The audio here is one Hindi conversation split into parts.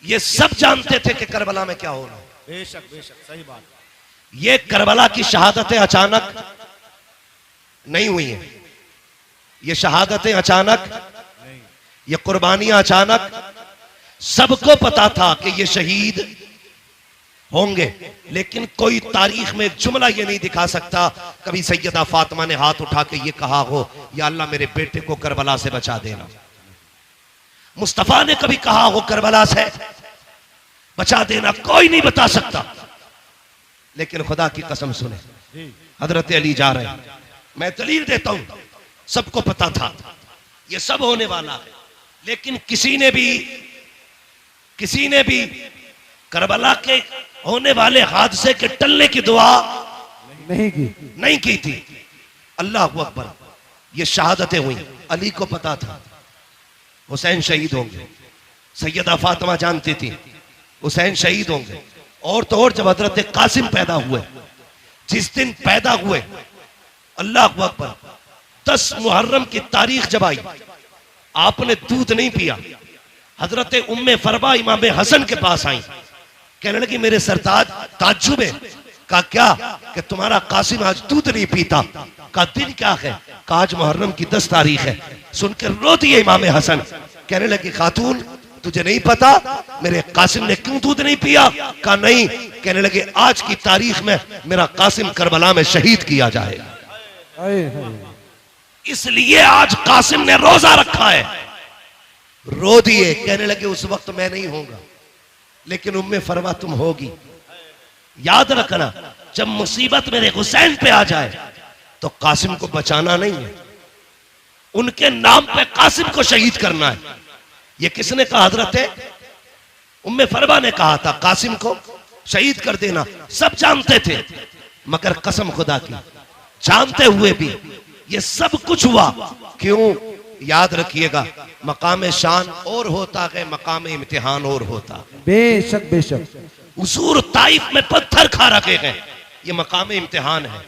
ये सब जानते थे कि करबला में क्या होना। बेशक बेशक सही बात। ये करबला की शहादतें अचानक नहीं हुई हैं, ये शहादतें अचानक, ये कुर्बानियां अचानक। सबको पता था कि ये शहीद होंगे, लेकिन कोई तारीख में जुमला ये नहीं दिखा सकता कभी सैयदा फातिमा ने हाथ उठा के ये कहा हो या अल्लाह मेरे बेटे को करबला से बचा देना। मुस्तफा ने कभी कहा हो करबला से बचा देना, कोई नहीं बता सकता। लेकिन खुदा की कसम सुने, हजरत अली जा रहे हैं, मैं दलील देता हूं, सबको पता था ये सब होने वाला है, लेकिन किसी ने भी करबला के होने वाले हादसे के टलने की दुआ नहीं की थी। अल्लाह अकबर। ये शहादतें हुई, अली को पता था हुसैन शहीद होंगे, सैयदा फातिमा जानती थी हुसैन शहीद होंगे। और तो और जब हजरत कासिम पैदा हुए, जिस दिन पैदा हुए, अल्लाह अकबर, 10 मुहर्रम की तारीख जब आई, आपने दूध नहीं पिया। हजरत उम्मे फरबा इमाम हसन के पास आई, कहने लगी मेरे सरताज ताज्जुब है। कहा क्या? कि तुम्हारा कासिम आज दूध नहीं पीता। का दिन क्या है? का आज मुहर्रम की 10 तारीख है। सुनकर रो दिए इमाम हसन, कहने लगी खातून तुझे नहीं पता मेरे कासिम ने क्यों दूध नहीं पिया? कहा नहीं। कहने लगे आज की तारीख में मेरा कासिम करबला में शहीद किया जाएगा, इसलिए आज कासिम ने रोजा रखा है। रो दिए, कहने लगे उस वक्त मैं नहीं होगा, लेकिन उम्मे फरवा तुम होगी। याद रखना, जब मुसीबत मेरे हुसैन पे आ जाए तो कासिम को बचाना नहीं है, उनके नाम पे कासिम को शहीद करना है। ये किसने कहा? हजरत उम्मे फरवा ने कहा था कासिम को शहीद कर देना। सब जानते थे, मगर कसम खुदा की, जानते हुए भी ये सब कुछ हुआ क्यों? याद रखिएगा, मकाम शान और होता है, मकाम इम्तिहान और होता है। बेशक बेशक। हुजूर ताइफ में पत्थर खा रखे हैं, ये मकाम इम्तिहान है।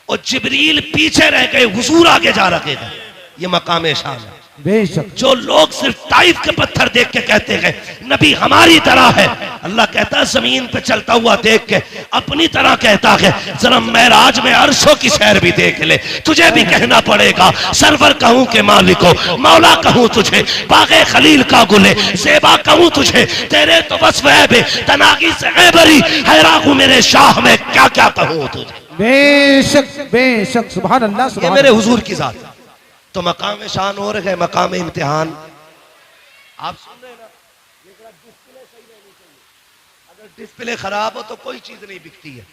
और जिब्रील पीछे रह गए, हुजूर आगे जा रखे हैं, ये मकाम शान है। बेशक। जो लोग सिर्फ ताइफ के पत्थर देख के कहते हैं नबी हमारी तरह है, अल्लाह कहता है जमीन पे चलता हुआ देख के अपनी तरह कहता है, जरा मेराज में अर्शों की सैर भी देख ले। तुझे भी कहना पड़ेगा सरवर कहूं के मालिको, मौला कहूं तुझे, बागे खलील का गुले ज़ेबा कहूं तुझे, तेरे तो बस वह बे तनागी से गैबरी हैरागू मेरे शाह में क्या क्या कहूं तुझे। बेशक बेशक। सुभान अल्लाह। ये मेरे हुजूर की जात। तो मकाम शान और है, मकाम इम्तिहान। आप सुन रहे ना, डिस्प्ले सही रहनी चाहिए। अगर डिस्प्ले खराब हो तो कोई चीज नहीं बिकती है।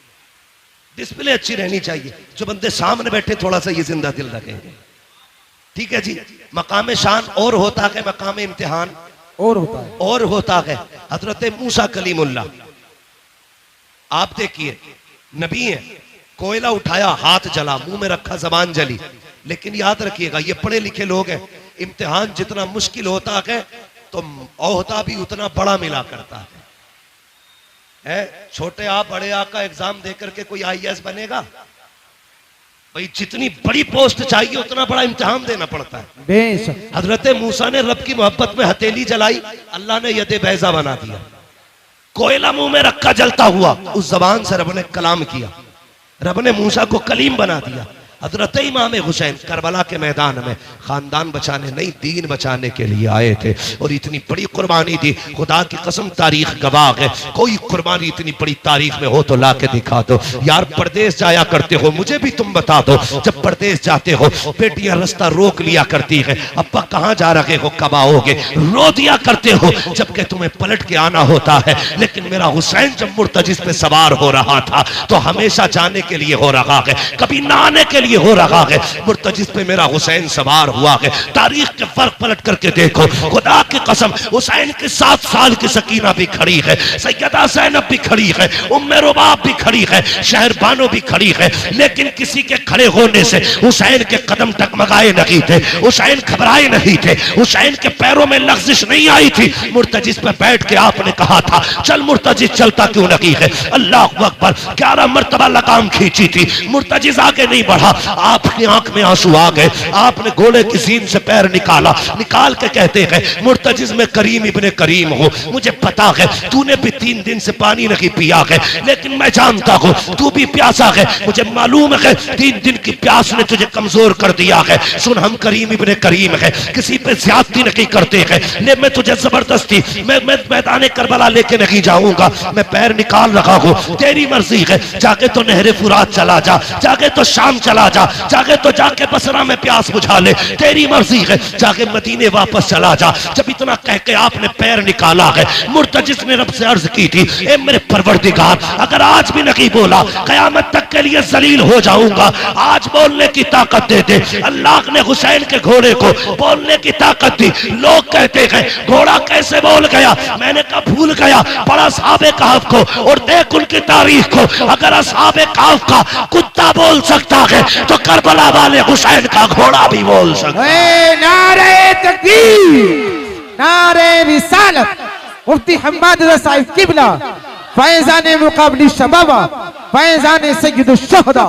डिस्प्ले अच्छी रहनी चाहिए, जो बंदे सामने बैठे थोड़ा सा ये जिंदा दिल रखेंगे। ठीक है जी। मकाम शान और होता है, मकाम इम्तिहान और होता है। हजरत मूसा कलीमुल्लाह, आप देखिए नबी है, कोयला उठाया हाथ जला, मुंह में रखा जबान जली। लेकिन याद रखिएगा ये पढ़े लिखे लोग हैं, इम्तिहान जितना मुश्किल होता है तो ओहदा भी उतना बड़ा मिला करता है। छोटे आ बड़े आ का एग्जाम देकर के कोई IAS बनेगा? भाई जितनी बड़ी पोस्ट चाहिए उतना बड़ा इम्तिहान देना पड़ता है। हजरत मूसा ने रब की मोहब्बत में हथेली जलाई, अल्लाह ने यदे बैजा बना दिया। कोयला मुंह में रखा जलता हुआ, उस जबान से रब ने कलाम किया, रब ने मूसा को कलीम बना दिया। हजरत इमाम हुसैन करबला के मैदान में खानदान बचाने नहीं, दीन बचाने के लिए आए थे और इतनी बड़ी कुर्बानी दी। खुदा की कसम तारीख गवाह है, कोई कुर्बानी इतनी बड़ी तारीख में हो तो ला के दिखा दो। यार परदेश जाया करते हो, मुझे भी तुम बता दो, जब परदेश जाते हो बेटियां रास्ता रोक लिया करती है, अब्बा कहाँ जा रहे हो, कब आओगे, रो दिया करते हो जबकि तुम्हें पलट के आना होता है। लेकिन मेरा हुसैन जब मुर्तजिस पे सवार हो रहा था तो हमेशा जाने के लिए हो रहा है, कभी ना आने के लिए हो रहा है। मुर्तजिस पे मेरा हुसैन सवार हुआ है। तारीख के फर्क पलट करके देखो, खुदा की कसम हुसैन के 7 साल की सकीना भी खड़ी है, सैयदा ज़ैनब भी खड़ी है, उम्मे रुबाब भी खड़ी है, शहर बानो भी खड़ी है। लेकिन किसी के खड़े होने से हुसैन के कदम टकमगाए नहीं थे, हुसैन घबराए नहीं थे, हुसैन के पैरों में लग़्ज़िश नहीं आई थी। मुर्तजिस पे बैठ के आपने कहा था चल मुर्तजिस, चलता क्यों नहीं है? अल्लाह अकबर। 11 मरतबा लगाम खींची थी, मुर्तजिस आगे नहीं बढ़ा। आपकी आंख में आंसू आ गए। आपने घोड़े की सीन से पैर निकाला, निकाल के कहते हैं मुर्तजिज में करीम इब्ने करीम हो, मुझे पता है तूने भी 3 दिन से पानी नहीं पिया है, लेकिन मैं जानता हूँ तू भी प्यासा है, मुझे मालूम है 3 दिन की प्यास ने तुझे कमजोर कर दिया है। सुन, हम करीम इब्ने करीम है, किसी पे ज्यादती नहीं करते हैं, ले मैं तुझे जबरदस्ती मैं मैदान करबला लेके नहीं जाऊंगा, मैं पैर निकाल रहा हूँ, तेरी मर्जी है, जाके तो नहरे फुरात चला जा, जाके तो शाम चला जा, जाके तो जाके बसरा में प्यास बुझा ले, तेरी मर्जी है, जाके मदीने वापस चला जा। जब इतना कह के आपने पैर निकाला है, मुर्तजिज ने रब से अर्ज की थी, ए मेरे परवरदिगार, अगर आज भी नहीं बोला कयामत तक के लिए जलील हो जाऊंगा, आज बोलने की ताकत दे दे। अल्लाह ने हुसैन के घोड़े को बोलने की ताकत दी। लोग कहते हैं घोड़ा कैसे बोल गया, मैंने कहा भूल गया, पढ़ा असहाबे कहफ को और देख उनकी तारीख को। अगर असहाबे कहफ का कुत्ता बोल सकता है तो करबला वाले हुसैन का घोड़ा भी बोल सकता है। नारे तकबीर, नारे रिसालत, मुफ्ती हम्माद रज़ा साहिब किबला, फैज़ान मुकाबली शबाबा, फैज़ान सय्यदुश शुहदा।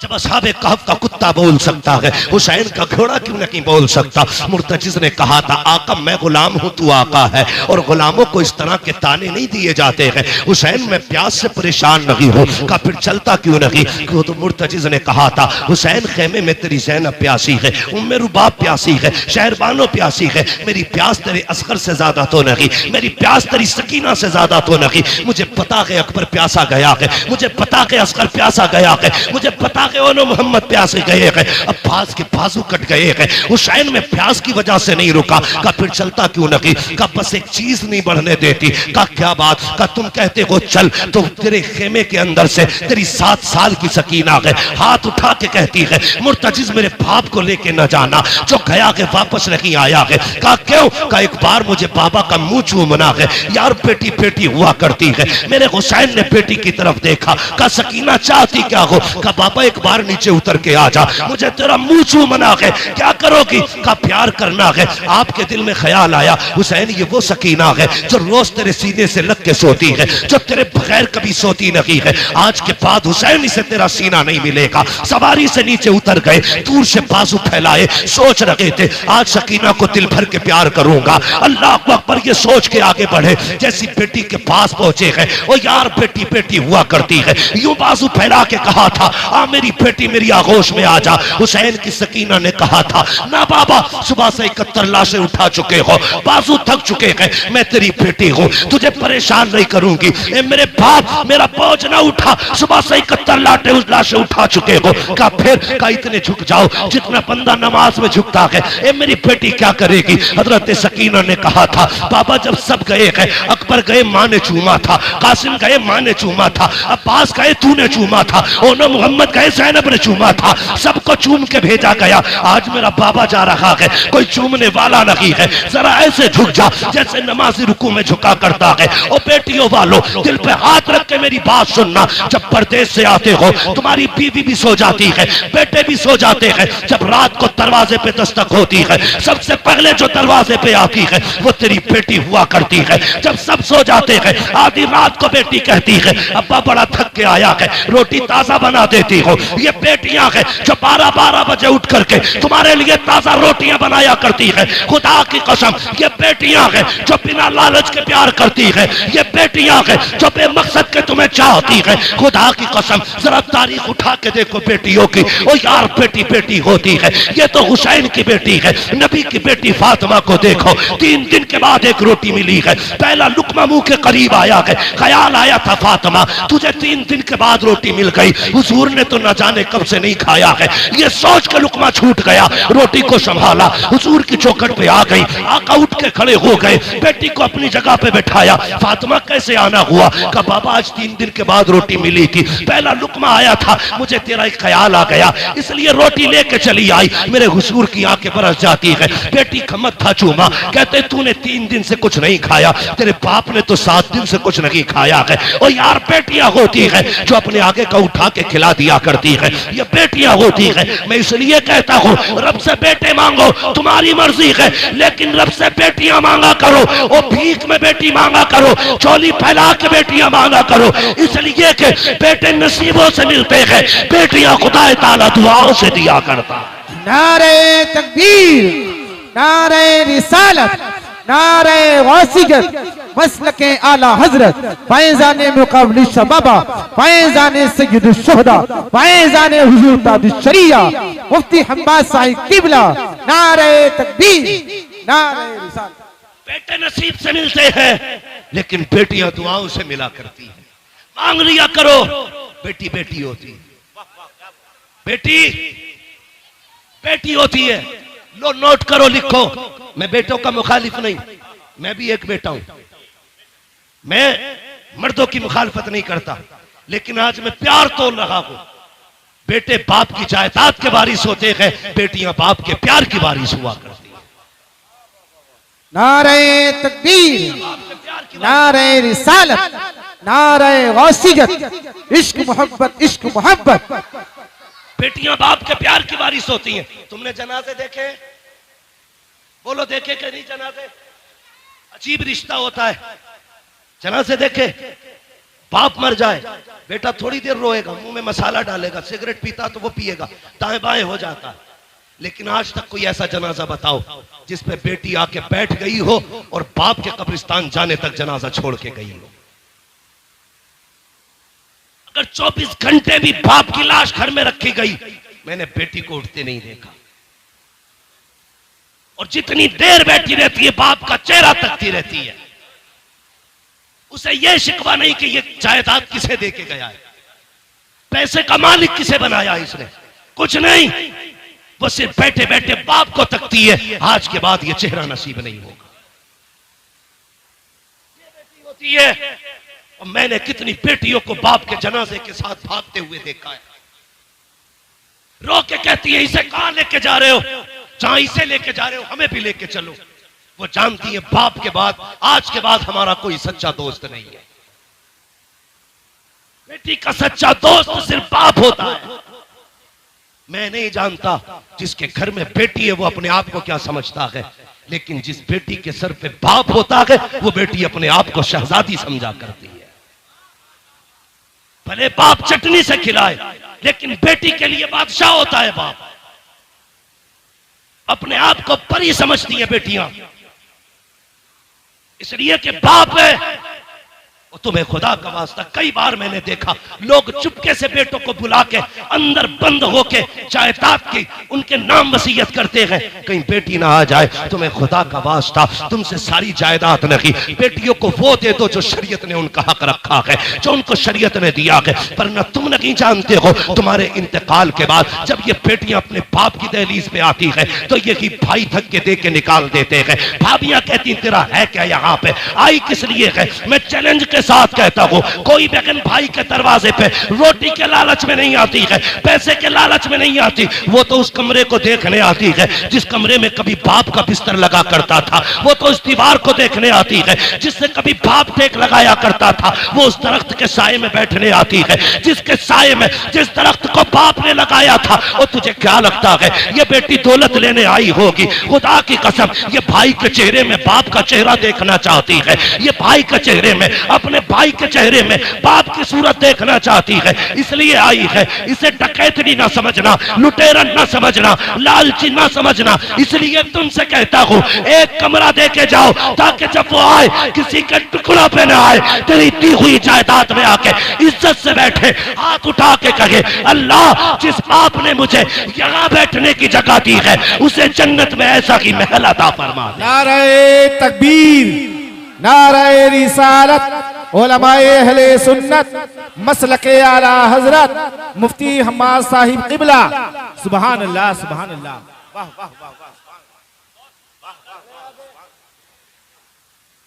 जब असहाबे कहफ का कुत्ता बोल सकता है, हुसैन का घोड़ा क्यों नहीं बोल सकता? मुर्तजिज ने कहा था, आका मैं गुलाम हूं, तू आका है, और गुलामों को इस तरह के ताने नहीं दिए जाते हैं। हुसैन मैं प्यास से परेशान नहीं हूं, का फिर चलता क्यों नहीं? तो मुर्तजिज ने कहा था, हुसैन खेमे में तेरी ज़ैनब प्यासी है, उम्मे रुबाब प्यासी है, शहरबानो प्यासी है, मेरी प्यास तेरे असगर से ज्यादा तो नहीं, मेरी प्यास तेरी सकीना से ज्यादा तो नहीं। मुझे पता है अकबर प्यासा गया है, मुझे पता है असगर प्यासा गया है, मुझे पता ओनो मोहम्मद प्यासे गए हैं, अब्बास के बाजू कट गए हैं, हुसैन में प्यास की वजह से नहीं रुका। का फिर चलता क्यों नहीं? का बस एक चीज नहीं बढ़ने देती। का क्या बात? का तुम कहते हो चल, तो तेरे खेमे के अंदर से तेरी 7 साल की सकीना है, हाथ उठा के कहती है मुर्तजिज मेरे बाप को लेके न जाना, जो गया है वापस नहीं आया है। का क्यों? का एक बार मुझे बाबा का मुंह चूमना है, यार बेटी बेटी हुआ करती है। मेरे हुसैन ने बेटी की तरफ देखा, का सकीना चाहती क्या हो? का बाबा एक बार नीचे उतर के आ जा, मुझे तेरा मुंह चूमना है, क्या करोगी? का प्यार करना है। आपके दिल में ख्याल आया, हुसैन ये वो सकीना है जो रोज तेरे सीने से लग के सोती है, जो तेरे बगैर कभी सोती नहीं है। आज के बाद हुसैन से तेरा सीना नहीं मिलेगा। सवारी से नीचे उतर गए, दूर से बाजू फैलाए, सोच रहे थे आज सकीना को दिल भर के प्यार करूंगा। अल्लाह अकबर ये सोच के आगे बढ़े, जैसी बेटी के पास पहुंचे हैं, ओ यार बेटी बेटी हुआ करती है, यूं बाजू फैला के कहा था, आ मेरी बेटी मेरी आगोश में आ जा। हुसैन की सकीना ने कहा था, ना बाबा, सुबह से 71 लाशें उठा चुके हो, बाजू थक चुके हैं, मैं तेरी बेटी हूं, तुझे परेशान नहीं करूंगी। ए मेरे बाप, मेरा बोझ ना उठा, सुबह से 71 लाशें उठा चुके हो। का फिर का इतने झुक जाओ जितना बंदा नमाज में झुकता है। ए मेरी बेटी क्या करेगी? हजरत सकीना ने कहा था, बाबा जब सब गए हैं, अकबर गए माँ ने चूमा था, कासिम गए माँ ने चूमा था, अब्बास गए तूने चूमा था, ओनो मोहम्मद गए ज़ैनब ने चूमा था, सबको चूम के भेजा गया। आज मेरा बाबा जा रहा है, कोई चूमने वाला नहीं है, जरा ऐसे झुक जा जैसे नमाजी रुकू में झुका करता है। ओ बेटियों वालों, दिल पे हाथ रख के मेरी बात सुनना, जब परदेश से आते हो तुम्हारी बीवी भी सो जाती है, बेटे भी सो जाते हैं, जब रात को दरवाजे पे दस्तक होती है, सबसे पहले जो दरवाजे पे आती है वो तेरी बेटी हुआ करती है। जब सब सो जाते हैं, आधी रात को बेटी कहती है, अब्बा बड़ा थक के आया है, रोटी ताजा बना देती हो। ये बेटियां हैं जो 12-12 बजे उठ करके तुम्हारे लिए ताजा रोटियां बनाया करती है। खुदा की कसम, ये बेटियां हैं जो बिना लालच के प्यार करती है, ये बेटियां हैं जो बेमकसद के तुम्हें चाहती है। खुदा की कसम, जरा तारीख उठा के देखो बेटियों की, ओ यार बेटी बेटी होती है। ये तो हुसैन की बेटी है, नबी की बेटी फातिमा को देखो, 3 दिन के बाद एक रोटी मिली है, पहला लुकमा मुंह के करीब आया है, ख्याल आया था फातिमा तुझे 3 दिन के बाद रोटी मिल गई, हुजूर ने तो न जाने कब से नहीं खाया है। ये सोच के लुकमा छूट गया, रोटी को संभाला, हुजूर की चौखट पे आ गई, आका उठ के खड़े हो गए, बेटी को अपनी जगह पे बैठाया। फातिमा कैसे आना हुआ? का बाबा आज 3 दिन के बाद रोटी मिली थी, पहला लुकमा आया था, मुझे तेरा एक ख्याल आ गया, इसलिए रोटी लेके चली आई। मेरे हुजूर की आंखें बरस जाती है। बेटी का मत्था चूमा, कहते तूने 3 दिन से कुछ नहीं खाया, तेरे बाप ने तो 7 दिन से कुछ नहीं खाया है। और यार बेटियां होती है जो अपने आगे का उठा के खिला दिया करती होती है, ये बेटियां होती है। मैं इसलिए कहता हूँ रब से बेटे मांगो, तुम्हारी मर्जी है, लेकिन रब से बेटियां मांगा करो। वो भीख में बेटी मांगा करो, चोली फैला के बेटियां मांगा करो, इसलिए कि बेटे नसीबों से मिलते हैं, बेटियां खुदा ताला दुआओं से दिया करता है। नारे तकबीर, नारे रिसालत, नारे गौसियत, मसलके आला हजरत, फैजाने मुकाबली शबाबा, फैजाने सय्यदुश शुहदा, फैजाने हुजूर ताजुश शरिया, मुफ्ती हम्माद साहिब किबला। नारे तकबीर, नारे रिसालत। बेटे नसीब से मिलते हैं, लेकिन बेटियां दुआओं से मिला करती हैं। मांग लिया करो, बेटी बेटी होती है, बेटी बेटी होती है। लो नोट करो, लिखो। मैं बेटों का मुखालिफ नहीं, मैं भी एक बेटा हूं, मैं मर्दों की मुखालफत नहीं करता, लेकिन आज मैं प्यार तोड़ रहा हूं। बेटे बाप की जायदाद के वारिस होते हैं, बेटियां बाप के प्यार की वारिस हुआ करती हैं। नारे तकबीर, नारे रिसालत, नारे गौसियत, इश्क मोहब्बत, इश्क मोहब्बत। बेटियां बाप के प्यार की वारिस होती हैं। तुमने जनाजे देखे? बोलो देखे कि नहीं जनाजे? अजीब रिश्ता होता है। जनाजे देखे? बाप मर जाए, बेटा थोड़ी देर रोएगा, मुंह में मसाला डालेगा, सिगरेट पीता तो वो पिएगा, दाएं बाएं हो जाता है। लेकिन आज तक कोई ऐसा जनाजा बताओ जिसपे बेटी आके बैठ गई हो और बाप के कब्रिस्तान जाने तक जनाजा छोड़ के गई हो। अगर 24 घंटे भी बाप की लाश घर में रखी गई, मैंने बेटी को उठते नहीं देखा। और जितनी देर बैठी रहती है, बाप का चेहरा तकती रहती है। उसे यह शिकवा नहीं कि यह जायदाद किसे दे के गया है, पैसे का मालिक किसे बनाया इसने, कुछ नहीं। वो सिर्फ बैठे बैठे बाप को तकती है, आज के बाद यह चेहरा नसीब नहीं होगा। ये बेटी होती है। और मैंने कितनी बेटियों को बाप के जनाजे के साथ भागते हुए देखा है। रो के कहती है, इसे कहां लेके जा रहे हो? जहां इसे लेके जा रहे हो हमें भी लेके चलो। वो जानती है बाप के बाद, आज के बाद हमारा कोई सच्चा दोस्त नहीं है। बेटी का सच्चा दोस्त सिर्फ बाप होता है। मैं नहीं जानता जिसके घर में बेटी है वो अपने आप को क्या समझता है, लेकिन जिस बेटी के सर पे बाप होता है वो बेटी अपने आप को शहजादी समझा करती है। भले बाप चटनी से खिलाए, लेकिन बेटी के लिए बादशाह होता है बाप। अपने आप को परी समझती है बेटियां, इसलिए कि बाप है। और तुम्हें खुदा का वास्ता, कई बार मैंने देखा लोग चुपके से बेटों को बुला के अंदर बंद होके जायदाद की उनके नाम वसीयत करते हैं, कहीं बेटी ना आ जाए। तुम्हें खुदा का वास्ता, तुमसे सारी जायदाद नहीं, बेटियों को वो दे दो जो शरीयत ने उनका हक रखा है, जो उनको शरीयत ने दिया है। पर न तुम नहीं जानते हो, तुम्हारे इंतकाल के बाद जब ये बेटियां अपने बाप की दहलीज पे आती है तो यही भाई धक्के दे के निकाल देते हैं। भाभियां कहती तेरा है क्या यहाँ पे, आई किस लिए है? मैं चैलेंज के साथ कहता हूं, कोई बहन भाई के दरवाजे पे रोटी के लालच में नहीं आती है, पैसे के लालच में नहीं आती, वो तो उस कमरे को देखने आती है जिस कमरे में कभी बाप का बिस्तर लगा करता था। वो तो उस दीवार को देखने आती है जिससे कभी बाप टेक लगाया करता था। वो उस दरख्त के साए में बैठने आती है जिसके साए में, जिस दरख्त को बाप ने लगाया था। और तुझे क्या लगता है ये बेटी दौलत लेने आई होगी? खुदा की कसम, ये भाई के चेहरे में बाप का चेहरा देखना चाहती है, ये भाई के चेहरे में, अपने भाई के चेहरे में बाप की सूरत देखना चाहती है, इसलिए आई है। इसे डकैतनी ना समझना, लुटेरन ना समझना, लालची ना समझना। इसलिए तुमसे कहता हूं, एक कमरा दे के जाओ ताकि जब वो आए किसी के टुकड़ा पे ना आए, तेरी दी हुई जायदाद में आके इज्जत से बैठे, हाथ उठा के कहे अल्लाह जिस बाप ने मुझे यहाँ बैठने की जगह दी है उसे जन्नत में ऐसा ही महल अता फरमा दे। नारे तकबीर, नारे रिसालत, उलमाए अहले सुन्नत, मसलके आला हजरत, मुफ्ती हम्माद साहिब किबला। सुभान अल्लाह, सुभान अल्लाह। वाह वाह वाह वाह।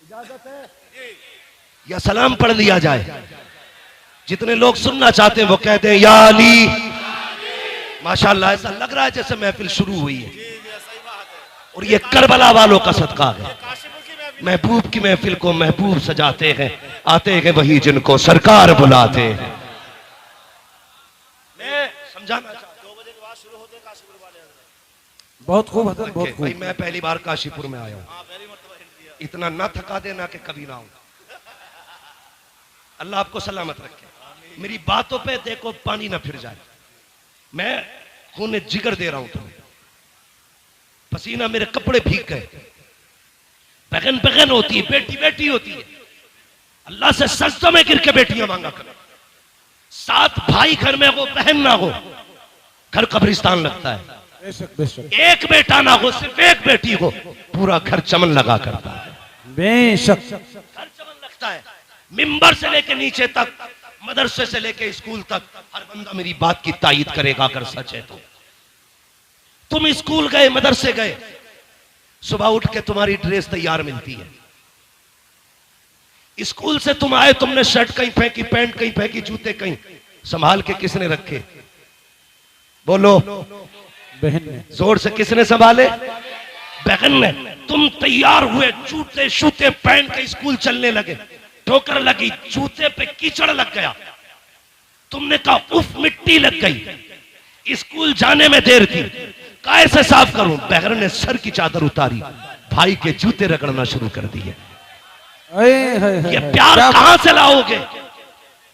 इजाजत है या सलाम पढ़ लिया जाए? जितने लोग सुनना चाहते हैं वो कहते हैं या अली। माशाअल्लाह, ऐसा लग रहा है जैसे महफिल शुरू हुई है। और ये करबला वालों का सदका है। महबूब की महफिल को महबूब सजाते हैं, आते हैं वही जिनको सरकार बुलाते हैं। मैं समझाना। 2 बजे के बाद शुरू होते काशीपुर वाले। बहुत खूब हसन, बहुत भाई खूब। मैं पहली बार काशीपुर में आया हूँ, हाँ पहली मर्तबा हिंट दिया। इतना ना थका देना कि कभी ना आऊं। अल्लाह आपको सलामत रखे। मेरी बातों पे देखो पानी ना फिर जाए। मैं खून जिगर दे रहा हूं तुम्हें। पसीना मेरे कपड़े भीग गए। बहन बहन होती है, बेटी बेटी होती है। अल्लाह से सजदों में गिर के बेटियां मांगा करो। 7 भाई घर में हो, बहन ना हो, घर कब्रिस्तान लगता है। बेशक बेशक एक बेटा ना हो, सिर्फ एक बेटी हो, पूरा घर चमन लगा करता है। बेशक। घर चमन लगता है। मिंबर से लेके नीचे तक, मदरसे से लेके स्कूल तक, हर बंदा मेरी बात की तायीद करेगा अगर सच है तो। तुम स्कूल गए, मदरसे गए, सुबह उठ के तुम्हारी ड्रेस तैयार मिलती है। स्कूल से तुम आए, तुमने शर्ट कहीं फेंकी, पैंट कहीं फेंकी, जूते कहीं, संभाल के किसने रखे? बोलो, बहन ने। जोर से किसने संभाले? बहन ने। तुम तैयार हुए, जूते शूते पहन के स्कूल चलने लगे, ठोकर लगी, जूते पे कीचड़ लग गया, तुमने कहा उफ मिट्टी लग गई। स्कूल जाने में देर थी, कैसे साफ करूं? बहन ने सर की चादर उतारी, भाई के जूते रगड़ना शुरू कर दिए। ये प्यार कहां से लाओगे?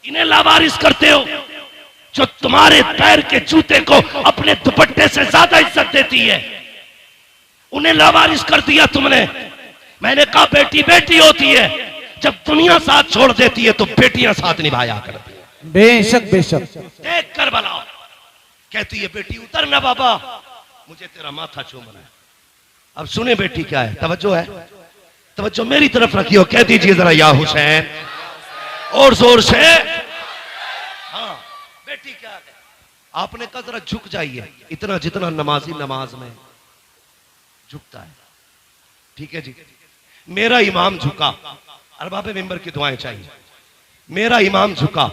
इन्हें लावारिस करते हो जो तुम्हारे पैर के जूते को अपने दुपट्टे से ज्यादा इज्जत देती है। उन्हें लावारिस कर दिया तुमने। मैंने कहा बेटी बेटी होती है, जब दुनिया साथ छोड़ देती है तो बेटियां साथ निभाया करती है। बेशक बेशक। देख कर बनाओ। कहती है बेटी उतर ना बाबा, मुझे तेरा माथा चूमना है। अब सुने बेटी क्या है, तवज्जो है, तवज्जो मेरी तरफ रखियो। कह दीजिए जरा या हुसैन, और जोर से। हाँ बेटी क्या है? आपने कहा जरा झुक जाइए, इतना जितना नमाजी नमाज में झुकता है। ठीक है जी। मेरा इमाम झुका, अरबाब मिंबर की दुआएं चाहिए। मेरा इमाम झुका,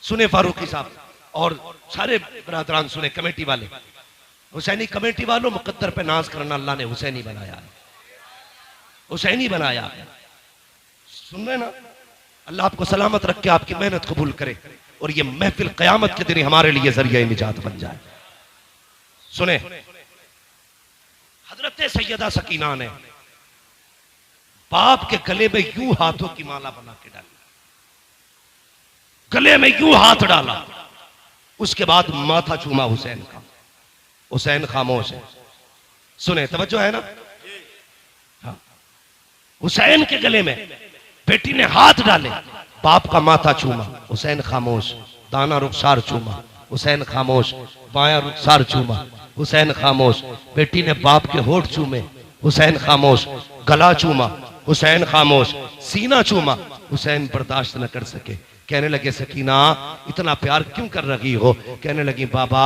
सुने फारूकी साहब और सारे बरादरान सुने, कमेटी वाले, हुसैनी कमेटी वालों, मुकद्दर पे नाज करना, अल्लाह ने हुसैनी बनाया है, हुसैनी बनाया है। सुन रहे ना? अल्लाह आपको सलामत रख के आपकी मेहनत कबूल करे और ये महफिल क़यामत के दिन हमारे लिए जरिया निजात बन जाए। सुने, हजरत सैयदा सकीना ने बाप के गले में यूं हाथों की माला बना के डाली, गले में यूं हाथ डाला, उसके बाद माथा चूमा हुसैन का। हुसैन खामोश है। सुने, तवज्जो है ना? हाँ। हुसैन के गले में बेटी ने हाथ डाले, बाप का माथा चूमा, हुसैन खामोश। दाना रुखसार चूमा, हुसैन खामोश। बाया रुखसार चूमा, हुसैन खामोश। बेटी ने बाप के होठ चूमे, हुसैन खामोश। गला चूमा, हुसैन खामोश। सीना चूमा, हुसैन बर्दाश्त न कर सके। कहने लगे सकीना इतना प्यार क्यों कर रही हो? कहने लगी बाबा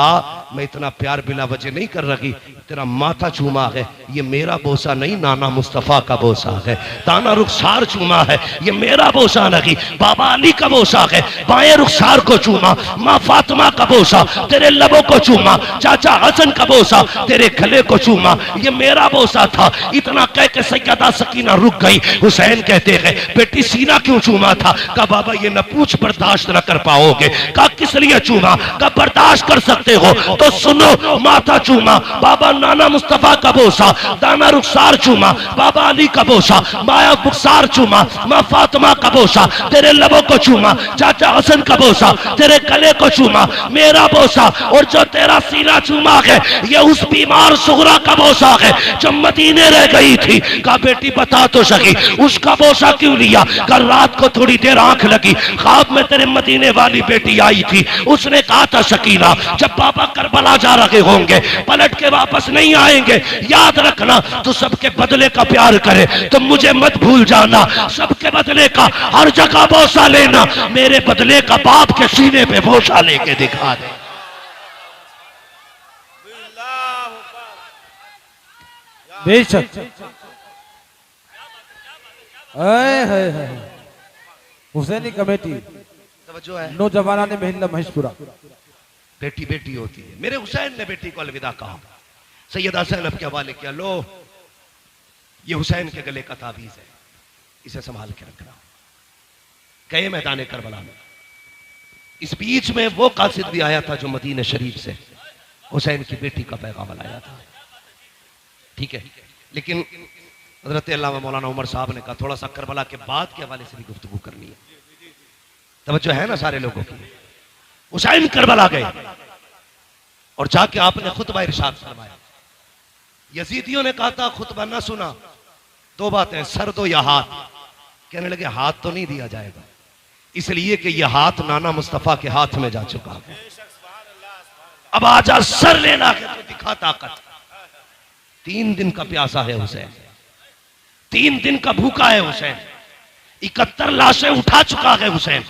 मैं इतना प्यार बिना वजह नहीं कर रही, तेरा माथा चूमा है, ये मेरा बोसा नहीं, नाना मुस्तफ़ा का बोसा है। दाना रुखसार चूमा है, ये मेरा बोसा नहीं, बाबा अली का बोसा है। बाएं रुखसार को चूमा, माँ फातिमा का बोसा, तेरे लबों को चूमा, चाचा हसन का बोसा, तेरे गले को चूमा, ये मेरा बोसा था। इतना कह के सैयदा सकीना रुक गई। हुसैन कहते हैं बेटी सीना क्यों चूमा था? कहा बाबा ये न पूछ, बर्दाश्त न कर पाओगे। कहा किस लिए चूमा? कहा बर्दाश्त कर सकते हो तो सुनो, माथा चूमा, बाबा नाना मुस्तफा का बोसा, दाना रुखसार चूमा, बाबा अली का बोसा, माया रुखसार चूमा, माँ फातिमा का बोसा, तेरे लबों को चूमा, चाचा हसन का बोसा, तेरे गले को चूमा, मेरा बोसा, और जो तेरा सीना चूमा है ये उस बीमार सुगरा का बोसा है जो मदीने रह गई थी। कहा बेटी बता तो सकी उसका बोसा क्यों लिया? कहा रात को थोड़ी देर आंख लगी, ख्वाब में तेरे मदीने वाली बेटी आई थी, उसने कहा था सकीना जब पापा करबला जा रहे होंगे पलट के वापस नहीं आएंगे, याद रखना तो सबके बदले का प्यार करे, तो मुझे मत भूल जाना, सबके बदले का हर जगह बोसा लेना, मेरे बदले का बाप के सीने पे बोसा लेके दिखा दे। बेशक। हुसैनी कमेटी तवज्जो है। नौजवाना ने महिला महेशपुरा। बेटी बेटी होती है। मेरे हुसैन ने बेटी को अलविदा कहा, सैयदा ज़ैनब के हवाले किया, लो ये हुसैन के गले का ताबीज है, इसे संभाल के रखना। गए मैदान करबला में, इस बीच में वो कासिद भी आया था जो मदीना शरीफ से हुसैन की बेटी का पैगाम लाया था। ठीक है, लेकिन हजरत अल्लामा मौलाना उमर साहब ने कहा थोड़ा सा करबला के बाद के हवाले से भी गुफ्तगू करनी है। तवज्जो है ना सारे लोगों की। हुसैन करबला गए और जाके आपने खुतबा इरशाद फरमाया। यजीदियों ने कहा था खुतबा ना सुना, दो बातें, सर दो या हाथ। कहने लगे हाथ तो नहीं दिया जाएगा, इसलिए कि यह हाथ नाना मुस्तफा के हाथ में जा चुका है। अब आजा सर लेना है तो दिखा ताकत। 3 दिन का प्यासा है हुसैन, 3 दिन का भूखा है हुसैन, 71 लाशें उठा चुका है हुसैन।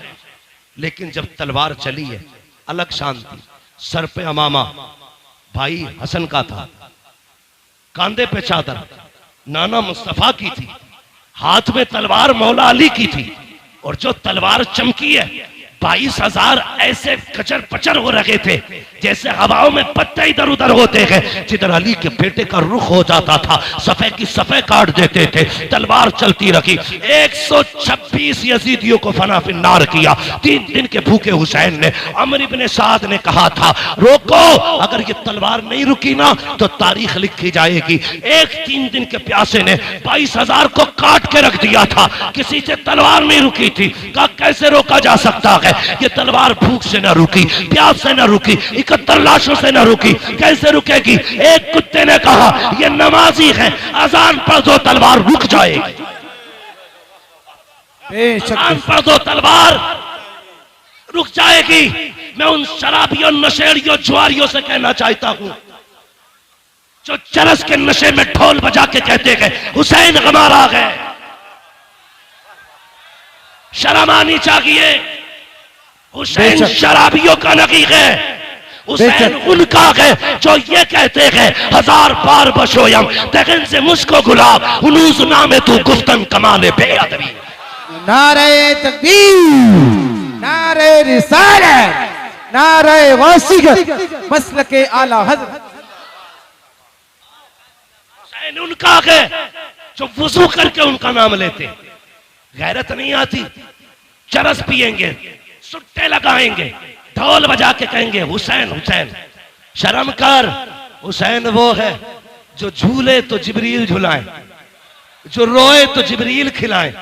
लेकिन जब तलवार चली है अलग शान थी। सर पे अमामा भाई हसन का था, कांधे पे चादर नाना मुस्तफा की थी, हाथ में तलवार मौला अली की थी। और जो तलवार चमकी है 22,000 ऐसे कचर पचर हो रहे थे जैसे हवाओं में पत्ते इधर उधर होते हैं। जिधर अली के बेटे का रुख हो जाता था सफे की सफे काट देते थे। तलवार चलती रही, 126 यजीदियों को फना फिन्नार किया। 3 दिन के भूखे हुसैन ने, अमर इब्ने साद ने कहा था रोको, अगर ये तलवार नहीं रुकी ना तो तारीख लिखी जाएगी। 3 दिन के प्यासे ने 22,000 को काट के रख दिया था, किसी से तलवार नहीं रुकी थी। कहा कैसे रोका जा सकता है, ये तलवार भूख से न रुकी, प्यास से न रुकी, 71 लाशों से न रुकी, कैसे रुकेगी। एक कुत्ते ने कहा ये नमाजी है, अजान पढ़ दो तलवार रुक जाएगी, अजान पढ़ दो तलवार रुक जाएगी। मैं उन शराबियों, नशेड़ियों, जुआरियों से कहना चाहता हूं जो चरस के नशे में ढोल बजा के कहते गए हुसैन गमार आ गए, शर्म आनी चाहिए। हुसैन शराबियों का नकी है, हुसैन उनका है जो ये कहते हैं 1000 बार बशोयम तगन से मुझको गुलाब हुनूज नामे तू गुफ्तन कमाले बेअदबी। नारे तकबीर, नारे रिसालत, नारे गौसियत, मसलके आला हज़रत। हुसैन उनका है जो वुजू करके उनका नाम लेते। गैरत नहीं आती, चरस पिएंगे, सुट्टे लगाएंगे, ढोल बजा के कहेंगे हुसैन हुसैन। शर्म कर, हुसैन वो है जो झूले तो जिब्रील झुलाए, जो रोए तो जिब्रील खिलाए,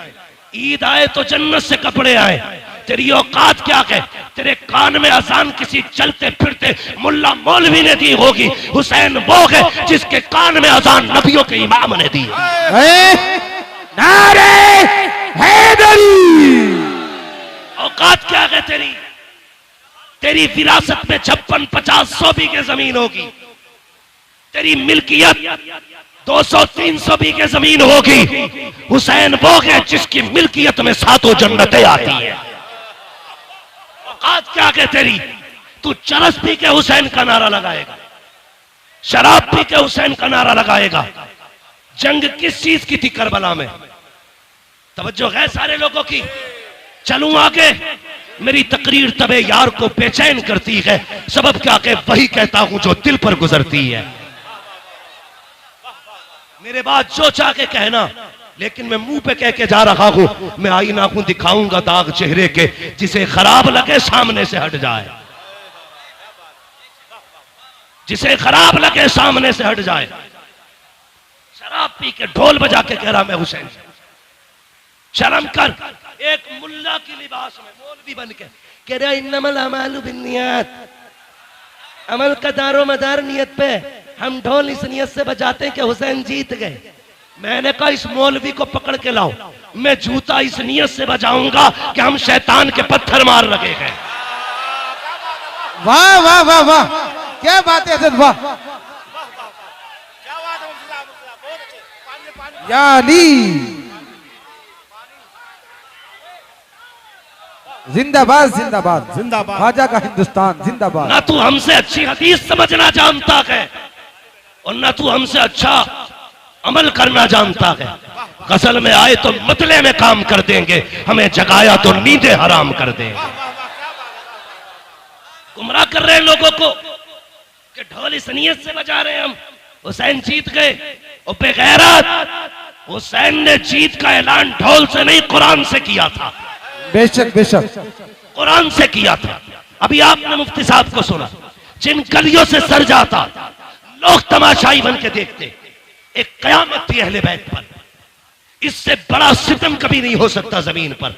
ईद आए तो जन्नत से कपड़े आए। तेरी औकात क्या है, तेरे कान में अजान किसी चलते फिरते मुल्ला मौलवी ने दी होगी। हुसैन वो है जिसके कान में अजान नबियों के इमाम ने दी है। नारे हैदरी, औकात क्या है तेरी, तेरी विरासत में 56, 50, 100 बीघे जमीन होगी, तेरी मिल्कियत 200, 300 बीघे जमीन होगी। हुसैन वो है जिसकी मिल्कियत में 7 जन्नतें आती है। औकात क्या है तेरी, तू चरस पी के हुसैन का नारा लगाएगा, शराब पी के हुसैन का नारा लगाएगा। जंग किस चीज की थी करबला में, तवज्जो है सारे लोगों की। चलूं आगे, मेरी तकरीर तबे यार को बेचैन करती है, सबब क्या के वही कहता हूं जो दिल पर गुजरती है। मेरे बाद जो चाह के कहना, लेकिन मैं मुंह पे कह के जा रहा हूं, मैं आईना हूं दिखाऊंगा दाग चेहरे के, जिसे खराब लगे सामने से हट जाए, जिसे खराब लगे सामने से हट जाए। शराब पी के ढोल बजा के कह रहा मैं हुसैन। शर्म कर, एक मुल्ला की लिबास में मौलवी बन के कह रहा इन्नमल अमालु बिन्नियात, अमल का दारो मदार नियत पे। हम ढोल इस नियत से बजाते हैं कि हुसैन जीत गए। मैंने कहा इस मौलवी को पकड़ के लाओ, मैं जूता इस नियत से बजाऊंगा कि हम शैतान के पत्थर मार लगे हैं। वाह वाह वाह वाह, क्या बात है हज़रत, वाह या अली, जिंदाबाद जिंदाबाद जिंदाबाद, ख्वाजा का हिंदुस्तान जिंदाबाद। ना तू हमसे अच्छी हदीस समझना जानता है और ना तू हमसे अच्छा अमल करना जानता है। गजल में आए तो मतले में काम कर देंगे, हमें जगाया तो नींदें हराम कर देंगे। गुमराह कर रहे हैं लोगों को कि ढोल इस नियत से बजा रहे हैं हम हुसैन जीत गए। और बेगैरत, हुसैन ने जीत का ऐलान ढोल से नहीं कुरान से किया था। बेशक बेशक कुरान से किया था। अभी आपने मुफ्ती साहब को सुना, जिन गलियों से सर जाता लोग तमाशाई बन के देखते, एक कयामत थी अहले बैत पर। इससे बड़ा सितम कभी नहीं हो सकता जमीन पर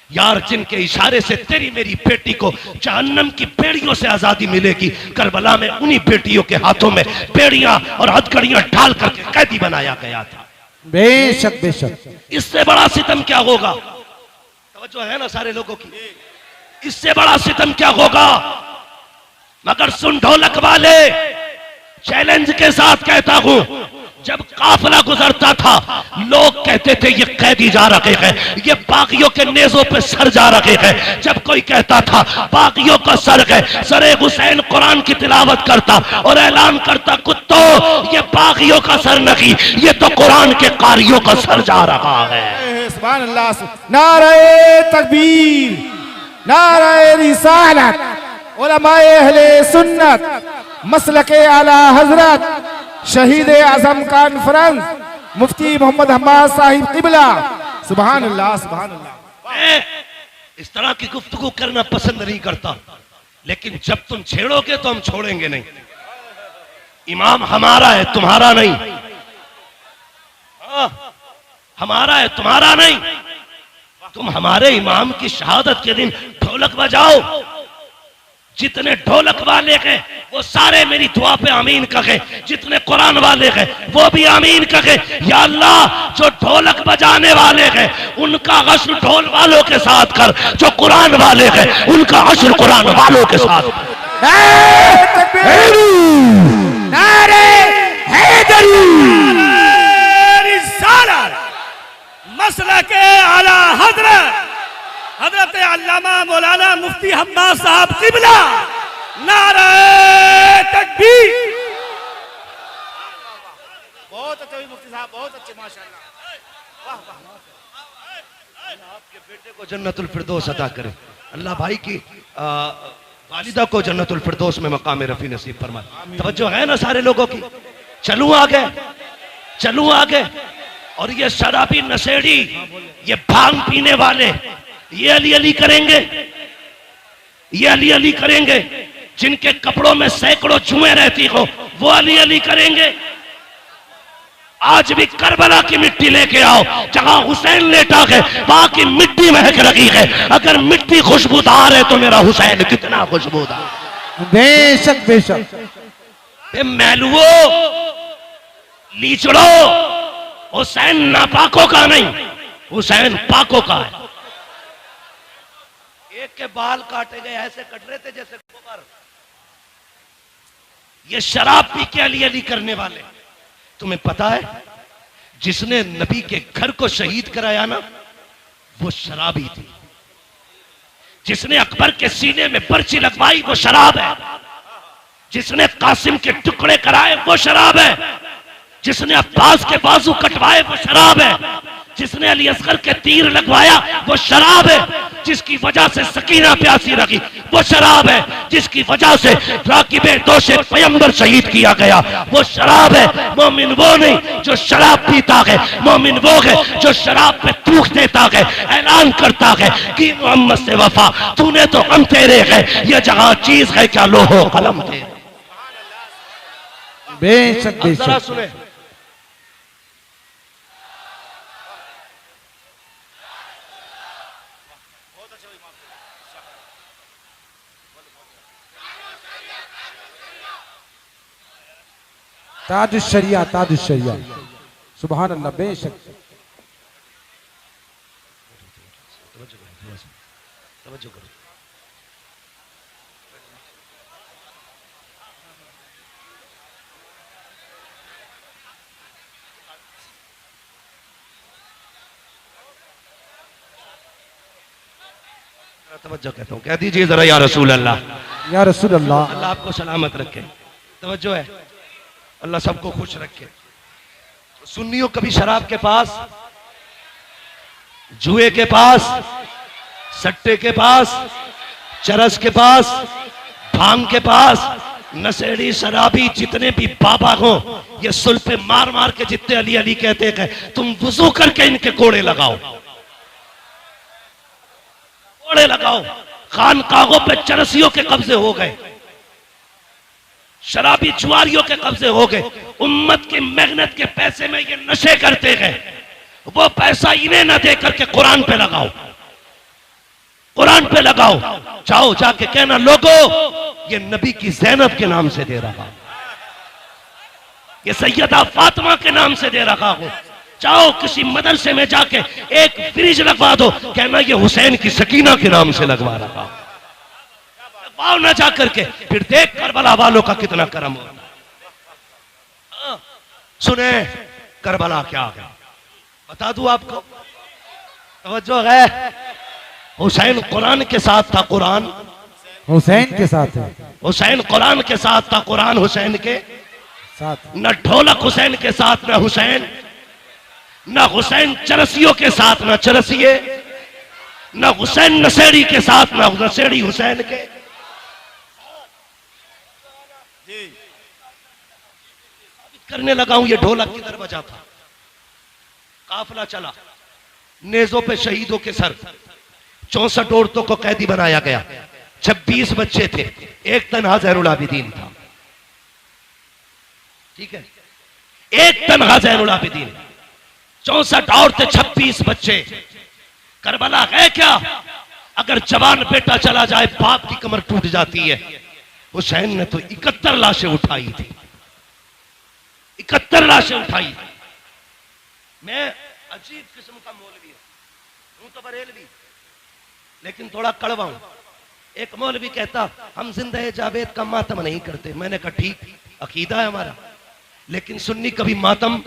यार, जिनके इशारे से तेरी मेरी बेटी को जहन्नम की बेड़ियों से आजादी मिलेगी। करबला में उन्हीं बेटियों के हाथों में बेड़ियां और हथकड़ियां ढाल करके कैदी बनाया गया था। बेशक बेशक। इससे बड़ा सितम क्या होगा? तवज्जो है ना सारे लोगों की? इससे बड़ा सितम क्या होगा? मगर सुन ढोलक वाले, चैलेंज के साथ कहता हूं, जब काफिला गुजरता था लोग कहते थे ये कैदी जा रहे हैं, ये बागियों के नेजों पे सर जा रहे हैं। जब कोई कहता था बागियों का सर है, सरे हुसैन कुरान की तिलावत करता और ऐलान करता, कुत्तों ये बागियों का सर नहीं, ये तो कुरान के कारियों का सर जा रहा है। सुभान अल्लाह। नारे तकबीर, नारे रिसालत, उलमाए अहले सुन्नत, मसलके आला हजरत, शहीद आजम कॉन्फ्रेंस, मुफ्ती मोहम्मद हम्माद साहिब किबला। सुभान अल्लाह, सुभान अल्लाह। मैं इस तरह की गुफ्तगू करना पसंद नहीं करता, लेकिन जब तुम छेड़ोगे तो हम छोड़ेंगे नहीं। इमाम हमारा है, तुम्हारा नहीं। हमारा है, तुम्हारा नहीं। तुम हमारे इमाम की शहादत के दिन ढोलक बजाओ। जितने ढोलक वाले हैं वो सारे मेरी दुआ पे आमीन कहे, जितने कुरान वाले हैं वो भी आमीन कहे। या अल्लाह, जो ढोलक बजाने वाले हैं उनका हश्र ढोल वालों के साथ कर, जो कुरान वाले हैं उनका हश्र कुरान वालों के साथ कर। मसलके आला हजरत हजरत अल्लामा मौलाना मुफ्ती हम्माद साहब किबला। नारे तकबीर। बहुत अच्छे मुफ्ती साहब, बहुत अच्छे, माशाअल्लाह। वाह वाह। आपके बेटे को जन्नतुल फिरदौस अता करे। अल्लाह भाई की वालिदा को जन्नतुल फिरदौस में मकाम रफी नसीब फरमाए। तवज्जो है ना सारे लोगों की? चलूं आगे, चलूं आगे। और ये शराबी नशेड़ी, ये भांग पीने वाले, ये अली अली करेंगे, ये अली अली करेंगे। जिनके कपड़ों में सैकड़ों जुएं रहती हो वो अली अली करेंगे। आज भी करबला की मिट्टी लेके आओ, जहां हुसैन लेटा है वहां की मिट्टी महक रही है। अगर मिट्टी खुशबूदार है तो मेरा हुसैन कितना खुशबूदार। बेशक बेशक। मैलुओ, लीचड़ो, हुसैन नापाकों का नहीं, हुसैन पाकों का है। एक के बाल काटे गए, ऐसे कट रहे थे जैसे गोबर। ये शराब पी के अली अली करने वाले। तुम्हें पता है जिसने नबी के घर को शहीद कराया ना, वो शराबी थी। जिसने अकबर के सीने में पर्ची लगवाई वो शराब है। जिसने कासिम के टुकड़े कराए वो शराब है। जिसने अब्बास के बाजू कटवाए वो शराब है। जिसने अली असगर के तीर लगवाया वो शराब है। जिसकी वजह से सकीना प्यासी रही वो शराब है। जिसकी वजह से राकिबे दोषे पैगंबर शहीद किया गया वो शराब है। मोमिन वो नहीं जो शराब पीता है, मोमिन वो है जो शराब पे थूक देता है, ऐलान करता है कि मोहम्मद से वफा, तूने तो हम तेरे है, ये जहां चीज है क्या लोहो कलम थे। बेशक जरा बेशक। सुने, ताजुश शरिया, ताजुश शरिया। सुभान अल्लाह। बेशक। तवज्जो करो। तवज्जो कहता हूँ, कह दीजिए जरा या रसूल अल्लाह। या रसूल अल्लाह। अल्लाह आपको सलामत रखे। तवज्जो है, अल्लाह सबको खुश रखे। सुन्नियों कभी शराब के पास, जुए के पास, सट्टे के पास, चरस के पास, भांग के पास, नशेड़ी शराबी जितने भी बाबा हो, ये सुल पे मार मार के जितने अली अली कहते हैं, तुम वुजू करके इनके कोड़े लगाओ, कोड़े लगाओ। खानकाहों पे चरसियों के कब्जे हो गए, शराबी जुआरियों के कब्जे हो गए। उम्मत की मेहनत के पैसे में ये नशे करते गए। वो पैसा इन्हें ना दे करके कुरान पे लगाओ, कुरान पे लगाओ। जाओ जाके कहना, लोगों ये नबी की ज़ैनब के नाम से दे रहा, ये सैयदा फातिमा के नाम से दे रहा हो। जाओ किसी मदरसे में जाके एक फ्रिज लगवा दो, कहना ये हुसैन की सकीना के नाम से लगवा रहा। लगवाओ ना जा करके, फिर देख करबला वालों का कितना करम हो। सुने करबला क्या है बता दूं आपको, तवज्जो है। हुसैन कुरान के साथ था, कुरान हुसैन के साथ है, हुसैन कुरान के साथ था, कुरान हुसैन के साथ। न ढोलक हुसैन के साथ न हुसैन, न हुसैन चरसियों के साथ न चरसिए, न हुसैन नशेड़ी के साथ न नशेड़ी हुसैन के। करने लगा हूं, ये ढोलक किधर बजा था। काफिला चला, नेजों पे शहीदों के सर, 64 औरतों को कैदी बनाया गया, 26 बच्चे थे, एक तन्हा ज़ैनुल आबिदीन था। ठीक है, एक तन्हा ज़ैनुल आबिदीन, 64 औरतें, 26 बच्चे। करबला है क्या? अगर जवान बेटा चला जाए बाप की कमर टूट जाती है। हुसैन ने तो 71 लाशें उठाई थी, 71 लाशें उठाई थी। मैं अजीब किस्म का मौलवी हूं तो बरेलवी, लेकिन थोड़ा कड़वा हूं। एक मौलवी कहता हम जिंदा जावेद का मातम नहीं करते। मैंने कहा ठीक, अकीदा है हमारा, लेकिन सुन्नी कभी मातम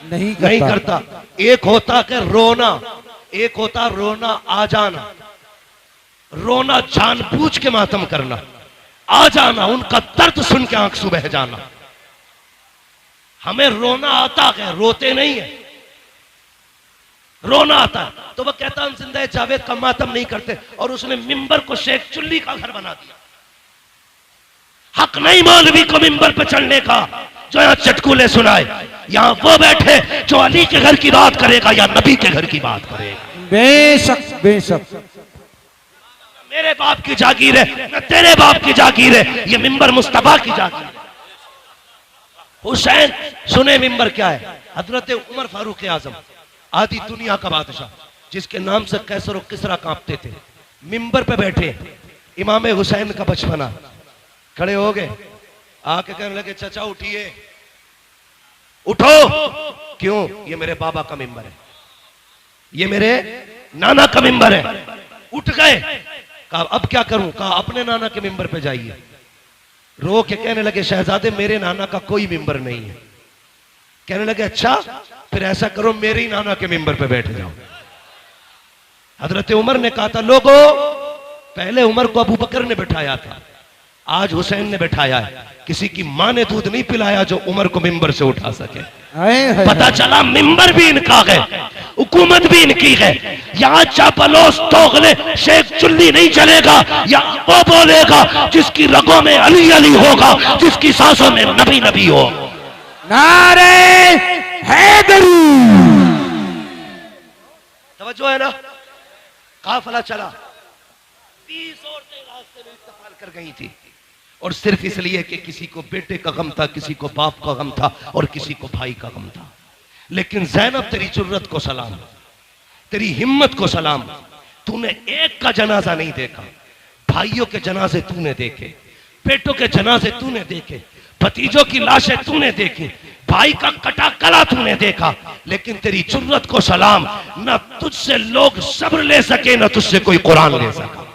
नहीं करता। एक होता कि रोना, एक होता रोना आ जाना। रोना जानबूझ के मातम करना, आ जाना, उनका दर्द सुन के आंख बह जाना। हमें रोना आता है, रोते नहीं है, रोना आता है। तो वह कहता हम जिंदा जावेद का मातम नहीं करते, और उसने मिंबर को शेख चुल्ली का घर बना दिया। हक नहीं मौलवी को मिंबर पर चढ़ने का जो यहां चटकुले सुनाए। यहां वो बैठे जो अली के घर की बात करेगा या नबी के घर की बात करेगा। बेशक बेशक, मेरे बाप की जागीर है न तेरे बाप की जागीर है, ये मिंबर मुस्तफा की जागीर है। हुसैन सुने मिंबर क्या है? हजरत उमर फारूक आजम, आधी दुनिया का बादशाह, जिसके नाम से कैसर और किसरा कांपते थे, मिंबर पे बैठे। इमाम हुसैन का बचपना, खड़े हो गए, आके कहने लगे चचा उठिए, उठो। क्यों? ये मेरे बाबा का मिंबर है, ये मेरे नाना का मिंबर है। उठ गए, कहा अब क्या करूं? कहा अपने नाना के मिंबर पे जाइए। रो के कहने लगे शहजादे मेरे नाना का कोई मिंबर नहीं है। कहने लगे अच्छा, फिर ऐसा करो मेरे ही नाना के मिंबर पे बैठ जाओ। हजरत उमर ने कहा था लोगों, पहले उमर को अबू बकर ने बिठाया था, आज हुसैन ने बिठाया है। किसी की मां ने दूध नहीं पिलाया जो उमर को मिंबर से उठा सके। पता चला मिंबर भी इनका है, हुकूमत भी इनकी है। यहाँ चापलोस तोगले शेख चुल्ली नहीं चलेगा, या वो बोलेगा जिसकी रगों में अली अली होगा, जिसकी सांसों में नबी नबी हो। नारे हैदरी, तवज्जो है ना? काफिला चला, 20 औरतें रास्ते में इंतकाल कर गई थी, और सिर्फ इसलिए कि किसी को बेटे का गम था, किसी को बाप का गम था, और किसी को भाई का गम था। लेकिन ज़ैनब तेरी जुर्रत को सलाम, तेरी हिम्मत को सलाम। तूने एक का जनाजा नहीं देखा, भाइयों के जनाजे तूने देखे, बेटों के जनाजे तूने देखे, भतीजों की लाशें तूने देखी, भाई का कटा गला तूने देखा। लेकिन तेरी जुर्रत को सलाम, न तुझसे लोग सब्र ले सके, न तुझसे कोई कुरान ले सका।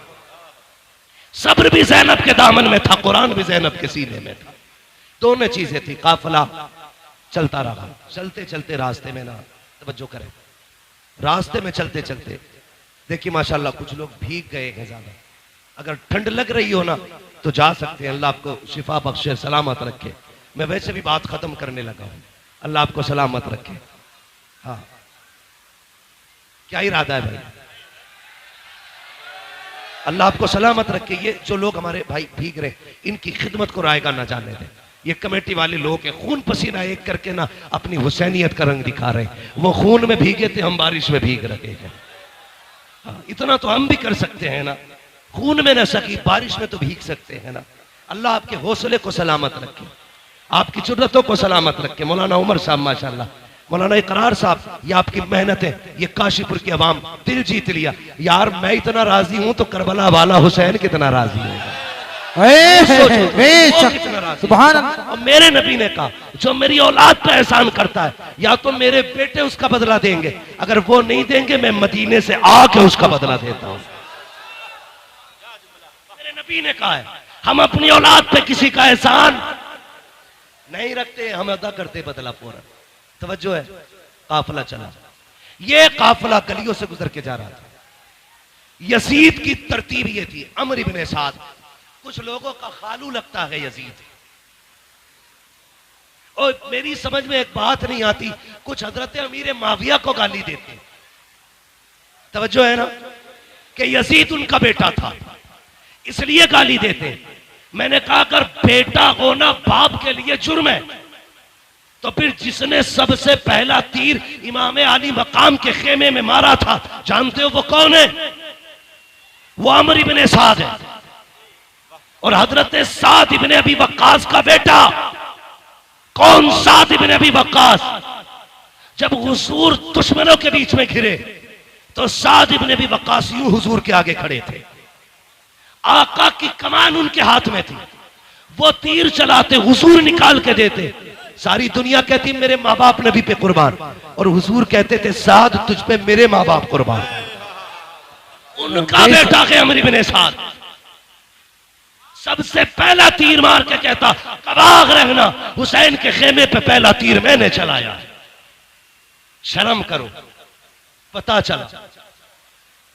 सब्र भी ज़ैनब के दामन में था, कुरान भी ज़ैनब के सीने में था। दोनों चीजें थी। काफिला चलता रहा, चलते चलते रास्ते में ना, तवज्जो करें, रास्ते में चलते चलते देखिए माशाल्लाह कुछ लोग भीग गए हैं ज्यादा। अगर ठंड लग रही हो ना तो जा सकते हैं, अल्लाह आपको शिफा बख्शे, सलामत रखे। मैं वैसे भी बात खत्म करने लगा हूं, अल्लाह आपको सलामत रखे। हाँ, क्या इरादा है भाई? अल्लाह आपको सलामत रखे। ये जो लोग हमारे भाई भीग रहे, इनकी खिदमत को रायगा ना जाने दें। ये कमेटी वाले लोग हैं, खून पसीना एक करके ना अपनी हुसैनियत का रंग दिखा रहे हैं। वो खून में भीगे थे, हम बारिश में भीग रहे हैं। हाँ, इतना तो हम भी कर सकते हैं ना। खून में न सकी बारिश में तो भीग सकते हैं ना। अल्लाह आपके हौसले को सलामत रखे, आपकी जुर्रतों को सलामत रखे। मौलाना उमर साहब माशाल्लाह, मौलाना इकरार साहब, ये आपकी मेहनत है, ये काशीपुर की आवाम दिल जीत लिया। यार मैं इतना राजी हूं तो करबला वाला हुसैन कितना राजी होगा। सुभान अल्लाह। और मेरे नबी ने कहा जो मेरी औलाद पर एहसान करता है या तो मेरे बेटे उसका बदला देंगे, अगर वो नहीं देंगे मैं मदीने से आके उसका बदला देता हूं। मेरे नबी ने कहा है हम अपनी औलाद पे किसी का एहसान नहीं रखते, हम अदा करते बदला पूरा। तवज्जो है, काफिला चला, ये काफिला गलियों से गुजर के जा रहा था। यजीद की तरतीब ये थी, अमर इब्ने साद, कुछ लोगों का खालू लगता है यजीद। और मेरी समझ में एक बात नहीं आती, कुछ हजरत अमीर माविया को गाली देते। तवज्जो है ना कि यजीद उनका बेटा था इसलिए गाली देते। मैंने कहा अगर बेटा होना बाप के लिए जुर्म है तो फिर जिसने सबसे पहला तीर इमाम आली मकाम के खेमे में मारा था, जानते हो वो कौन है? वो अमर इब्ने साद है। और हजरत साद इब्ने अबी वक्कास का बेटा। कौन साद इब्ने अबी वक्कास? जब हुजूर दुश्मनों के बीच में घिरे तो साद इब्ने अबी वक्कास यूं हुजूर के आगे खड़े थे, आका की कमान उनके हाथ में थी, वो तीर चलाते हुजूर निकाल के देते। सारी दुनिया कहती मेरे माँ बाप नबी पे कुर्बान, और हुजूर कहते थे साद तुझ पे मेरे माँ बाप कुर्बान। उनका बेटा है अमर इब्ने साद, सबसे पहला तीर मार के कहता कबाग रहना, हुसैन के खेमे पे पहला तीर मैंने चलाया। शर्म करो, पता चला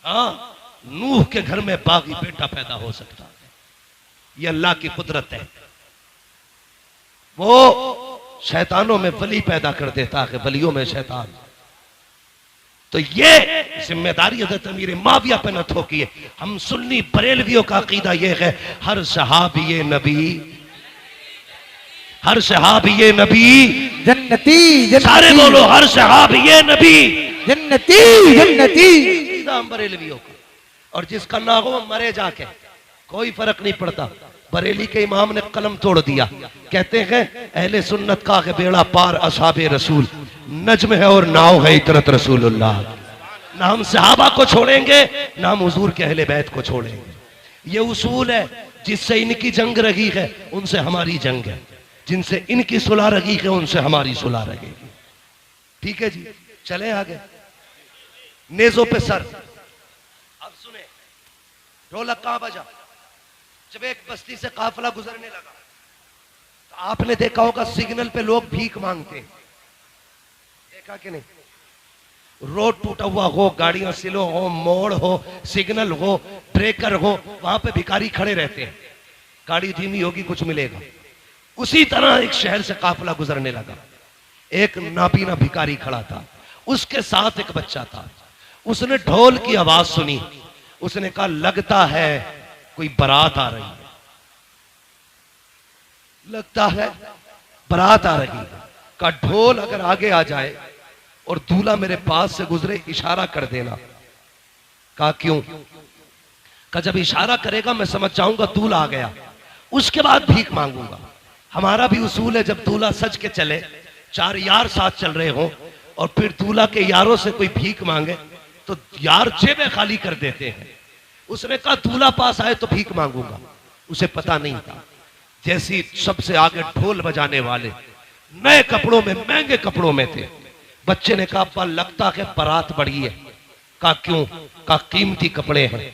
हाँ नूह के घर में बागी बेटा पैदा हो सकता है, ये अल्लाह की कुदरत है। वो शैतानों में वली पैदा कर देता है, वलियों में शैतान। तो ये जिम्मेदारी हज़रत अमीर माविया पे न थोकिए। हम सुन्नी बरेलवियों का अकीदा ये है हर सहाबी नबी, हर सहाबी नबी जन्नती, सारे बोलो हर सहाबी नबी जन्नती जन्नती। हम बरेलवियों का, और जिसका ना हो मरे जाके, कोई फर्क नहीं पड़ता। बरेली के इमाम ने कलम तोड़ दिया, कहते हैं अहले सुन्नत का है बेड़ा पार असहाबे रसूल, नज्म है और नाव है इतरत रसूलुल्लाह। ना हम सहाबा को छोड़ेंगे ना हम हुजूर के अहले बैत को छोड़ेंगे। ये उसूल है, जिससे इनकी जंग रही है उनसे हमारी जंग है, जिनसे इनकी सुलह रही है उनसे हमारी सुलह रहेगी। ठीक है जी, चले आगे। नेजों पे सर। अब सुने, ढोलक कहां बजा? जब एक बस्ती से काफिला गुजरने लगा तो आपने देखा होगा सिग्नल पे लोग भीख मांगते, देखा कि नहीं? रोड टूटा हुआ हो, गाड़ियां स्लो हो, मोड़ हो, सिग्नल हो, ब्रेकर हो, वहां पे भिखारी खड़े रहते हैं, गाड़ी धीमी होगी कुछ मिलेगा। उसी तरह एक शहर से काफिला गुजरने लगा, एक नापीना भिखारी खड़ा था, उसके साथ एक बच्चा था। उसने ढोल की आवाज सुनी, उसने कहा लगता है कोई बारात आ रही है, लगता है बारात आ रही है। का ढोल अगर आगे आ जाए और दूल्हा मेरे पास से गुजरे इशारा कर देना। कहा क्यों? का जब इशारा करेगा मैं समझ जाऊंगा दूल्हा आ गया, उसके बाद भीख मांगूंगा। हमारा भी उसूल है जब दूल्हा सज के चले, चार यार साथ चल रहे हो और फिर दूल्हा के यारों से कोई भीख मांगे तो यार जेबें खाली कर देते हैं। उसने कहा दूल्हा पास आए तो भीख मांगूंगा। उसे पता नहीं था, जैसी सबसे आगे ढोल बजाने वाले नए कपड़ों में, महंगे कपड़ों में थे। बच्चे ने कहा अब्बा लगता है बारात बड़ी है। कहा क्यों? कहा कीमती कपड़े हैं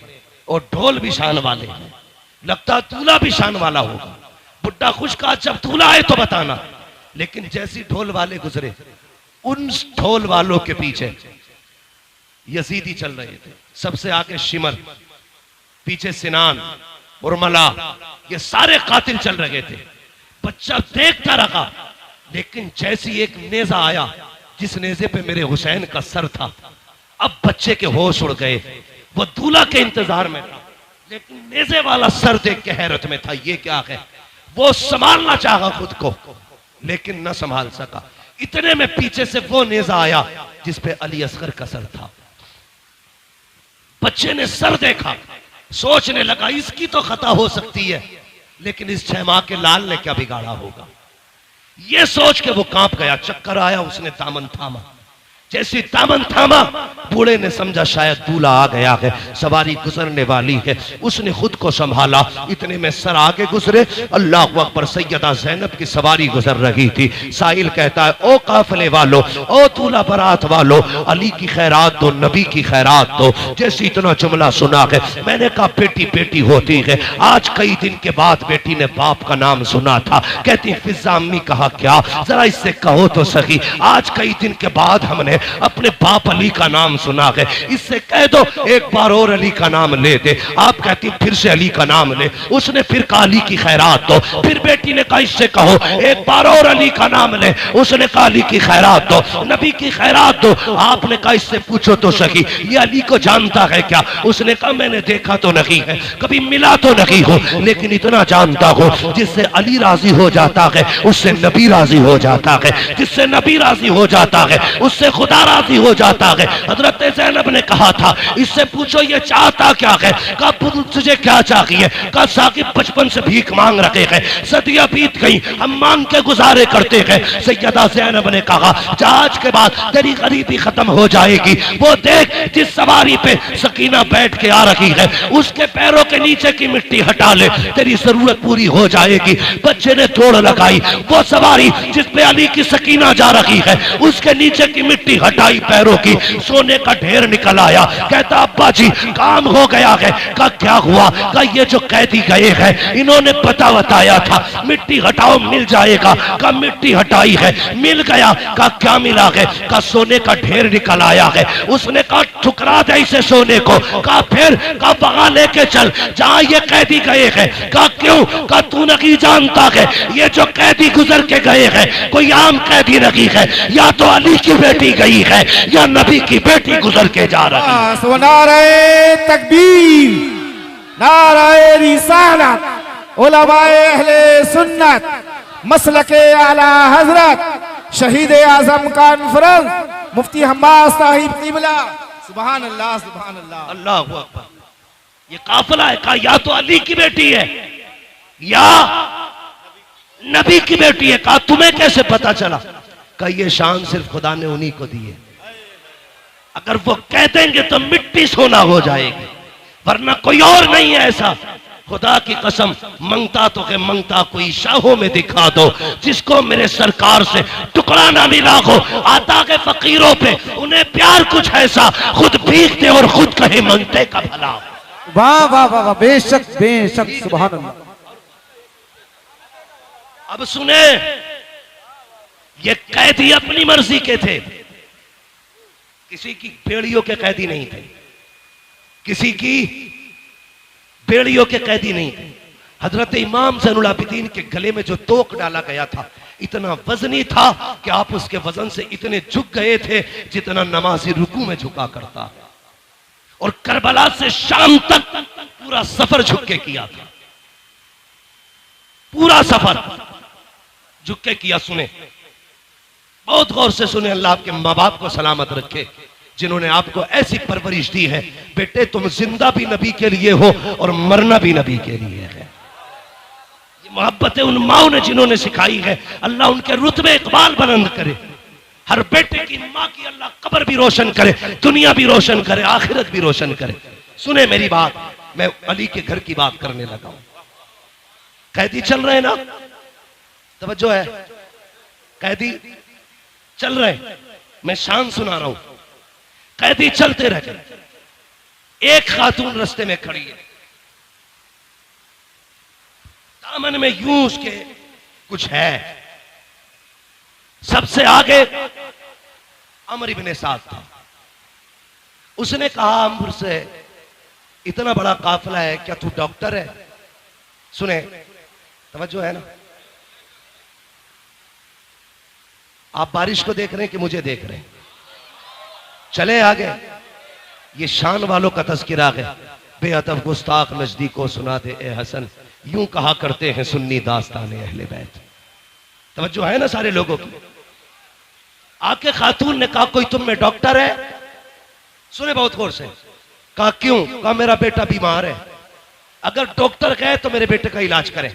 और ढोल भी शान वाले हैं, लगता दूल्हा भी शान वाला होगा। बुड्ढा खुश कहा जब दूल्हा आए तो बताना। लेकिन जैसी ढोल वाले गुजरे, उन ढोल वालों के पीछे यजीदी चल रहे थे, सबसे आगे शिमर, पीछे सिनान, उर्मला, ये सारे कातिल चल रहे थे। बच्चा देखता रहा, लेकिन जैसी एक नेजा आया जिस नेजे पे मेरे हुसैन का सर था, अब बच्चे के होश उड़ गए। वो दूल्हा के इंतजार में था, लेकिन नेजे वाला सर देख के हैरत में था, ये क्या है? वो संभालना चाहा खुद को, लेकिन न संभाल सका। इतने में पीछे से वो नेजा आया जिस पे अली असगर का सर था। बच्चे ने सर देखा, सोचने लगा इसकी तो खता हो सकती है, लेकिन इस 6 माह के लाल ने क्या बिगाड़ा होगा। ये सोच के वो कांप गया, चक्कर आया, उसने दामन थामा। जैसी दामन थामा, बूढ़े ने समझा शायद दूल्हा आ गया है, सवारी गुजरने वाली है। उसने खुद को संभाला, इतने में सर आगे गुजरे, अल्लाह अकबर, सैयदा ज़ैनब की सवारी गुजर रही थी। साहिल कहता है, ओ काफिले वालों, ओ दूल्हा बारात वालों, अली की खैरात दो, नबी की खैरात दो। जैसे इतना जुमला सुना है, मैंने कहा बेटी बेटी होती है। आज कई दिन के बाद बेटी ने बाप का नाम सुना था। कहती फिजा अम्मी, कहा क्या, जरा इससे कहो तो सही, आज कई दिन के बाद हमने अपने बाप अली का नाम सुना है, इससे कह दो एक बार और अली का नाम ले दे। आप कहती फिर से अली का नाम ले। उसने फिर कहा अली की खैरात दो। फिर बेटी ने कहा इससे कहो एक बार और अली का नाम ले। उसने कहा अली की खैरात दो, नबी की खैरात दो। आपने कहा इससे पूछो तो सही, ये अली को जानता है क्या? उसने कहा मैंने देखा तो नहीं है, कभी मिला तो नहीं हो, लेकिन इतना जानता हो जिससे अली राजी हो जाता है उससे नबी राजी हो जाता है, जिससे नबी राजी हो जाता है उससे खुदा राजी हो जाता है। हजरत ज़ैनब ने कहा था इससे पूछो ये चाहता क्या है? कहा तुझे क्या चाहिए? कहा साकिब बचपन से भीख मांग रहे हैं, सदियां बीत गई, हम मांग के गुजारे करते हैं। सैयदा ज़ैनब ने कहा आज के बाद तेरी गरीबी खत्म हो जाएगी। वो देख जिस सवारी पे सकीना बैठ के आ रही है, उसके पैरों के नीचे की मिट्टी हटा ले, तेरी जरूरत पूरी हो जाएगी। बच्चे ने दौड़ लगाई, वो सवारी जिस पे अली की सकीना जा रही है, उसके नीचे की मिट्टी हटाई पैरों की, सोने का ढेर निकल आया। कहता अब्बा जी काम हो गया है। कहा क्या हुआ? कहा ये जो कैदी गए हैं इन्होंने पता बताया था मिट्टी हटाओ मिल जाएगा। कहा मिट्टी हटाई है, मिल गया। कहा क्या मिला है? कहा सोने का ढेर निकल आया है। उसने कहा ठुकरा दे इसे सोने को। कहा फिर? कहा वहां लेके चल जहां ये कैदी गए हैं। कहा क्यों? कहा तू नहीं जानता है ये जो कैदी गुजर के गए हैं कोई आम कैदी नहीं है, या तो अली की बेटी गई है या नबी की बेटी गुजर के जा रही है। नारे तकबीर, नारे रिसालत, उलमाए अहले सुन्नत, मसलके आला हजरत, शहीद आजम कॉन्फ्रेंस, मुफ्ती हम्माद साहिब क़िबला। सुभान अल्लाह, सुभान अल्लाह, अल्लाह अकबर। ये काफिला है, कहा या तो अली की बेटी है या नबी की बेटी है। कहा तुम्हें कैसे पता चला? कहा ये शान सिर्फ खुदा ने उन्हीं को दी है, अगर वो कह देंगे तो मिट्टी सोना हो जाएगी, वरना कोई और नहीं है ऐसा। खुदा की कसम मंगता तो के मंगता कोई शाहों में दिखा दो, जिसको मेरे सरकार से टुकड़ा ना मिला हो। आता के फकीरों पे उन्हें प्यार कुछ ऐसा, खुद भीख दे और खुद कहे मंगते का भला। वाह वाह वाह वाह, बेशक बेशक, सुभान अल्लाह। अब सुने, ये कैदी अपनी मर्जी के थे, किसी की बेड़ियों के कैदी नहीं थे, किसी की बेड़ियों के कैदी नहीं थे। हजरत इमाम ज़ैनुल आबिदीन के गले में जो तोक डाला गया था इतना वजनी था कि आप उसके वजन से इतने झुक गए थे जितना नमाजी रुकू में झुका करता है। और करबला से शाम तक पूरा सफर झुक के किया था, पूरा सफर झुक के किया। सुने, बहुत गौर से सुने, अल्लाह आपके माँ बाप को सलामत रखे जिन्होंने आपको ऐसी परवरिश दी है। बेटे तुम जिंदा भी नबी के लिए हो और मरना भी नबी के लिए है। ये मोहब्बतें उन माओ ने जिन्होंने सिखाई है, अल्लाह उनके रुतबे इकबाल बुलंद करे। हर बेटे की माँ की अल्लाह कब्र भी रोशन करे, दुनिया भी रोशन करे, आखिरत भी रोशन करे। सुने मेरी बात, मैं अली के घर की बात करने लगा हूं। कैदी चल रहे ना, तवज्जो है, कैदी चल रहे, मैं शान सुना रहा हूं। कैदी चलते रह गए, एक खातून रास्ते में खड़ी है, दामन में यूं उसके कुछ है। सबसे आगे अमर इब्ने साद था। उसने कहा अमर से, इतना बड़ा काफिला है, क्या तू डॉक्टर है? सुने, तवज्जो है ना, आप बारिश को देख रहे हैं कि मुझे देख रहे हैं? चले आगे, ये शान वालों का तज़किरा है। बेअदब गुस्ताख नजदीको सुना दे ए हसन, यूं कहा करते हैं सुन्नी दास्ताने अहले बैत। तवज्जो है ना सारे लोगों की? आके खातून ने कहा कोई तुम में डॉक्टर है? सुने बहुत गौर से, कहा क्यों? कहा मेरा बेटा बीमार है, अगर डॉक्टर कहे तो मेरे बेटे का इलाज करें।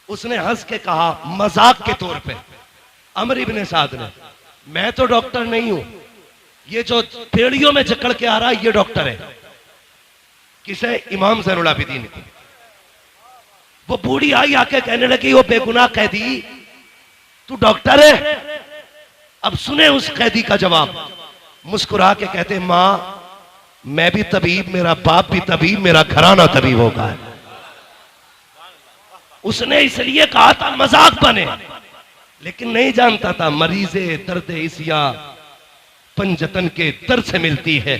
उसने हंस के कहा मजाक के तौर पे, अमर इब्न साद ने, मैं तो डॉक्टर नहीं हूं, ये जो पेड़ियों में जकड़ के आ रहा है ये डॉक्टर है। किसे? इमाम ज़ैनुल आबिदीन को। वो बूढ़ी आई आके कहने लगी वो बेगुनाह कैदी, तू डॉक्टर है? अब सुने उस कैदी का जवाब। मुस्कुरा के कहते मां मैं भी तबीब, मेरा बाप भी तबीब, मेरा घराना तबीब होगा। उसने इसलिए कहा था मजाक बने, लेकिन नहीं जानता था मरीज़े दर्द इसिया पंजतन के दर्द से मिलती है।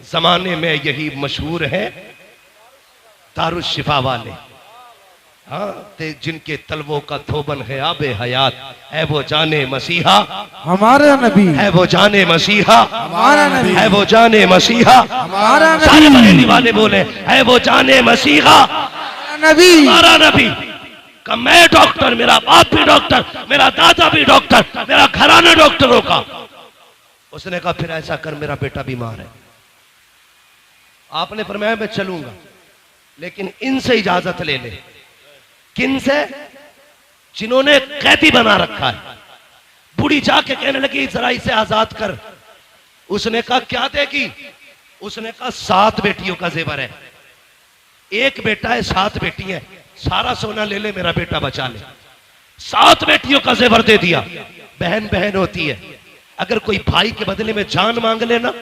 जमाने में यही मशहूर है दारुश शिफा वाले, हाँ ते जिनके तलवों का थोबन है आबे हयात, है वो जाने मसीहा हमारा नबी, है वो जाने मसीहा हमारा नबी, है वो जाने मसीहा हमारा सारे नबी, बरेली वाले बोले है वो जाने मसीहा नबी, हमारा नबी। का मैं डॉक्टर, मेरा बाप भी डॉक्टर, मेरा दादा भी डॉक्टर, मेरा घराना डॉक्टरों का। उसने कहा फिर ऐसा कर, मेरा बेटा बीमार है। आपने फरमाया मैं चलूंगा, लेकिन इनसे इजाजत ले ले। किन से? जिन्होंने कैदी बना रखा है। बूढ़ी जाके कहने लगी जरा इसे आजाद कर। उसने कहा क्या देगी? उसने कहा 7 बेटियों का जेवर है, एक बेटा है 7 बेटी है, सारा सोना ले ले, मेरा बेटा बचा ले। 7 बेटियों का जेवर दे दिया। बहन बहन होती है, अगर कोई भाई के बदले में जान मांग लेना,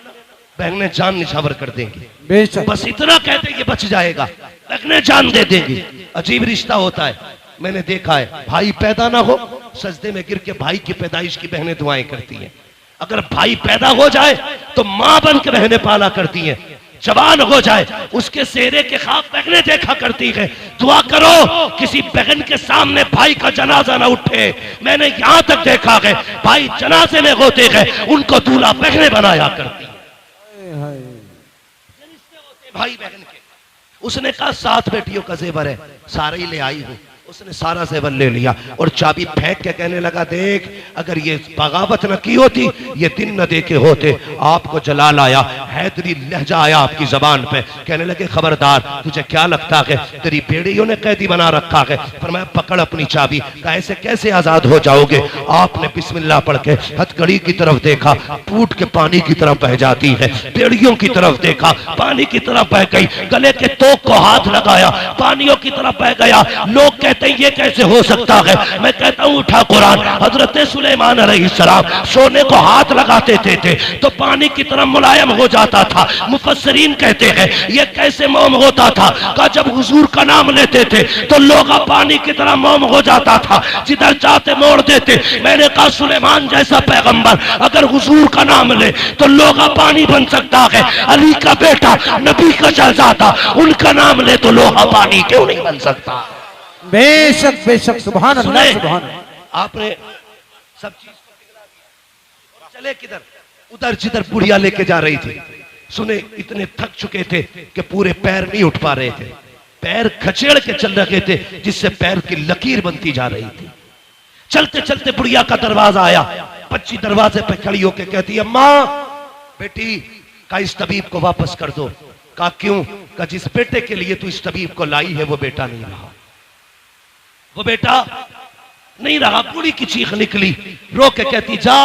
बहनें जान निछावर कर देंगी। बेशक, बस इतना कहते ये बच जाएगा, बहनें जान दे देंगी। अजीब रिश्ता होता है, मैंने देखा है। भाई पैदा ना हो, सजदे में गिर के भाई की पैदाइश की बहनें दुआएं करती हैं। अगर भाई पैदा हो जाए तो मां बन के बहनें पाला करती हैं। जवान हो जाए उसके सेहरे के ख्वाब बहनें देखा करती है। दुआ करो किसी बहन के सामने भाई का जनाजा ना उठे। मैंने यहां तक देखा है भाई जनाजे में होते हैं, उनको दूल्हा बहनें बनाया करती है, भाई बहन के। उसने कहा 7 बेटियों का जेवर है, सारे ही ले आई हूं। उसने सारा जेवर ले लिया और चाबी फेंक के कहने लगा देख, अगर ये बगावत न की होती, ये दिन न देखे होते, आपको जलाल आया, हैदरी लहजा आया आपकी जबान पे। कहने लगे खबरदार, तुझे क्या लगता है तेरी बेड़ियों ने कैदी बना रखा है? पर मैं पकड़ अपनी चाबी। कहा ऐसे कैसे आजाद हो जाओगे? आपने बिस्मिल्लाह पढ़ के हथकड़ी की तरफ देखा, टूट के पानी की तरफ बह जाती है। बेड़ियों की तरफ देखा, पानी की तरफ बह गई। गले के तोक को हाथ लगाया, पानियों की तरफ बह गया। लोग कहते ये कैसे हो सकता है? मैं कहता हूं उठा कुरान। हजरत सुलेमान अलैहिस्सलाम सोने को हाथ लगाते थे तो पानी की तरह मुलायम हो जाता था। मुफस्सिरीन कहते हैं ये कैसे मोम होता था? का जब हुजूर का नाम लेते थे तो लोग पानी की तरह मोम हो जाता था, जिधर जाते मोड़ देते। मैंने कहा सुलेमान जैसा पैगंबर अगर हुजूर का नाम ले तो लोग पानी बन सकता है। अली का बेटा नबी का चल जाता, उनका नाम ले तो लोहा पानी क्यों नहीं बन सकता? बेशक बेशक, सुभान अल्लाह, सुभान अल्लाह। आपने सब चीज को पिघला दिया और चले किधर? उधर जिधर बुढ़िया लेके जा रही थी। सुने इतने थक चुके थे कि पूरे पैर नहीं उठ पा रहे थे, पैर खचेड़ के चल रहे थे, जिससे पैर की लकीर बनती जा रही थी। चलते चलते बुढ़िया का दरवाजा आया। बच्ची दरवाजे पे खड़ी होके कहती है अम्मा बेटी का इस तबीब को वापस कर दो। कहा क्यों? का जिस बेटे के लिए तू इस तबीब को लाई है वो बेटा नहीं रहा, वो बेटा नहीं रहा। बूढ़ी की चीख निकली, रो के कहती जा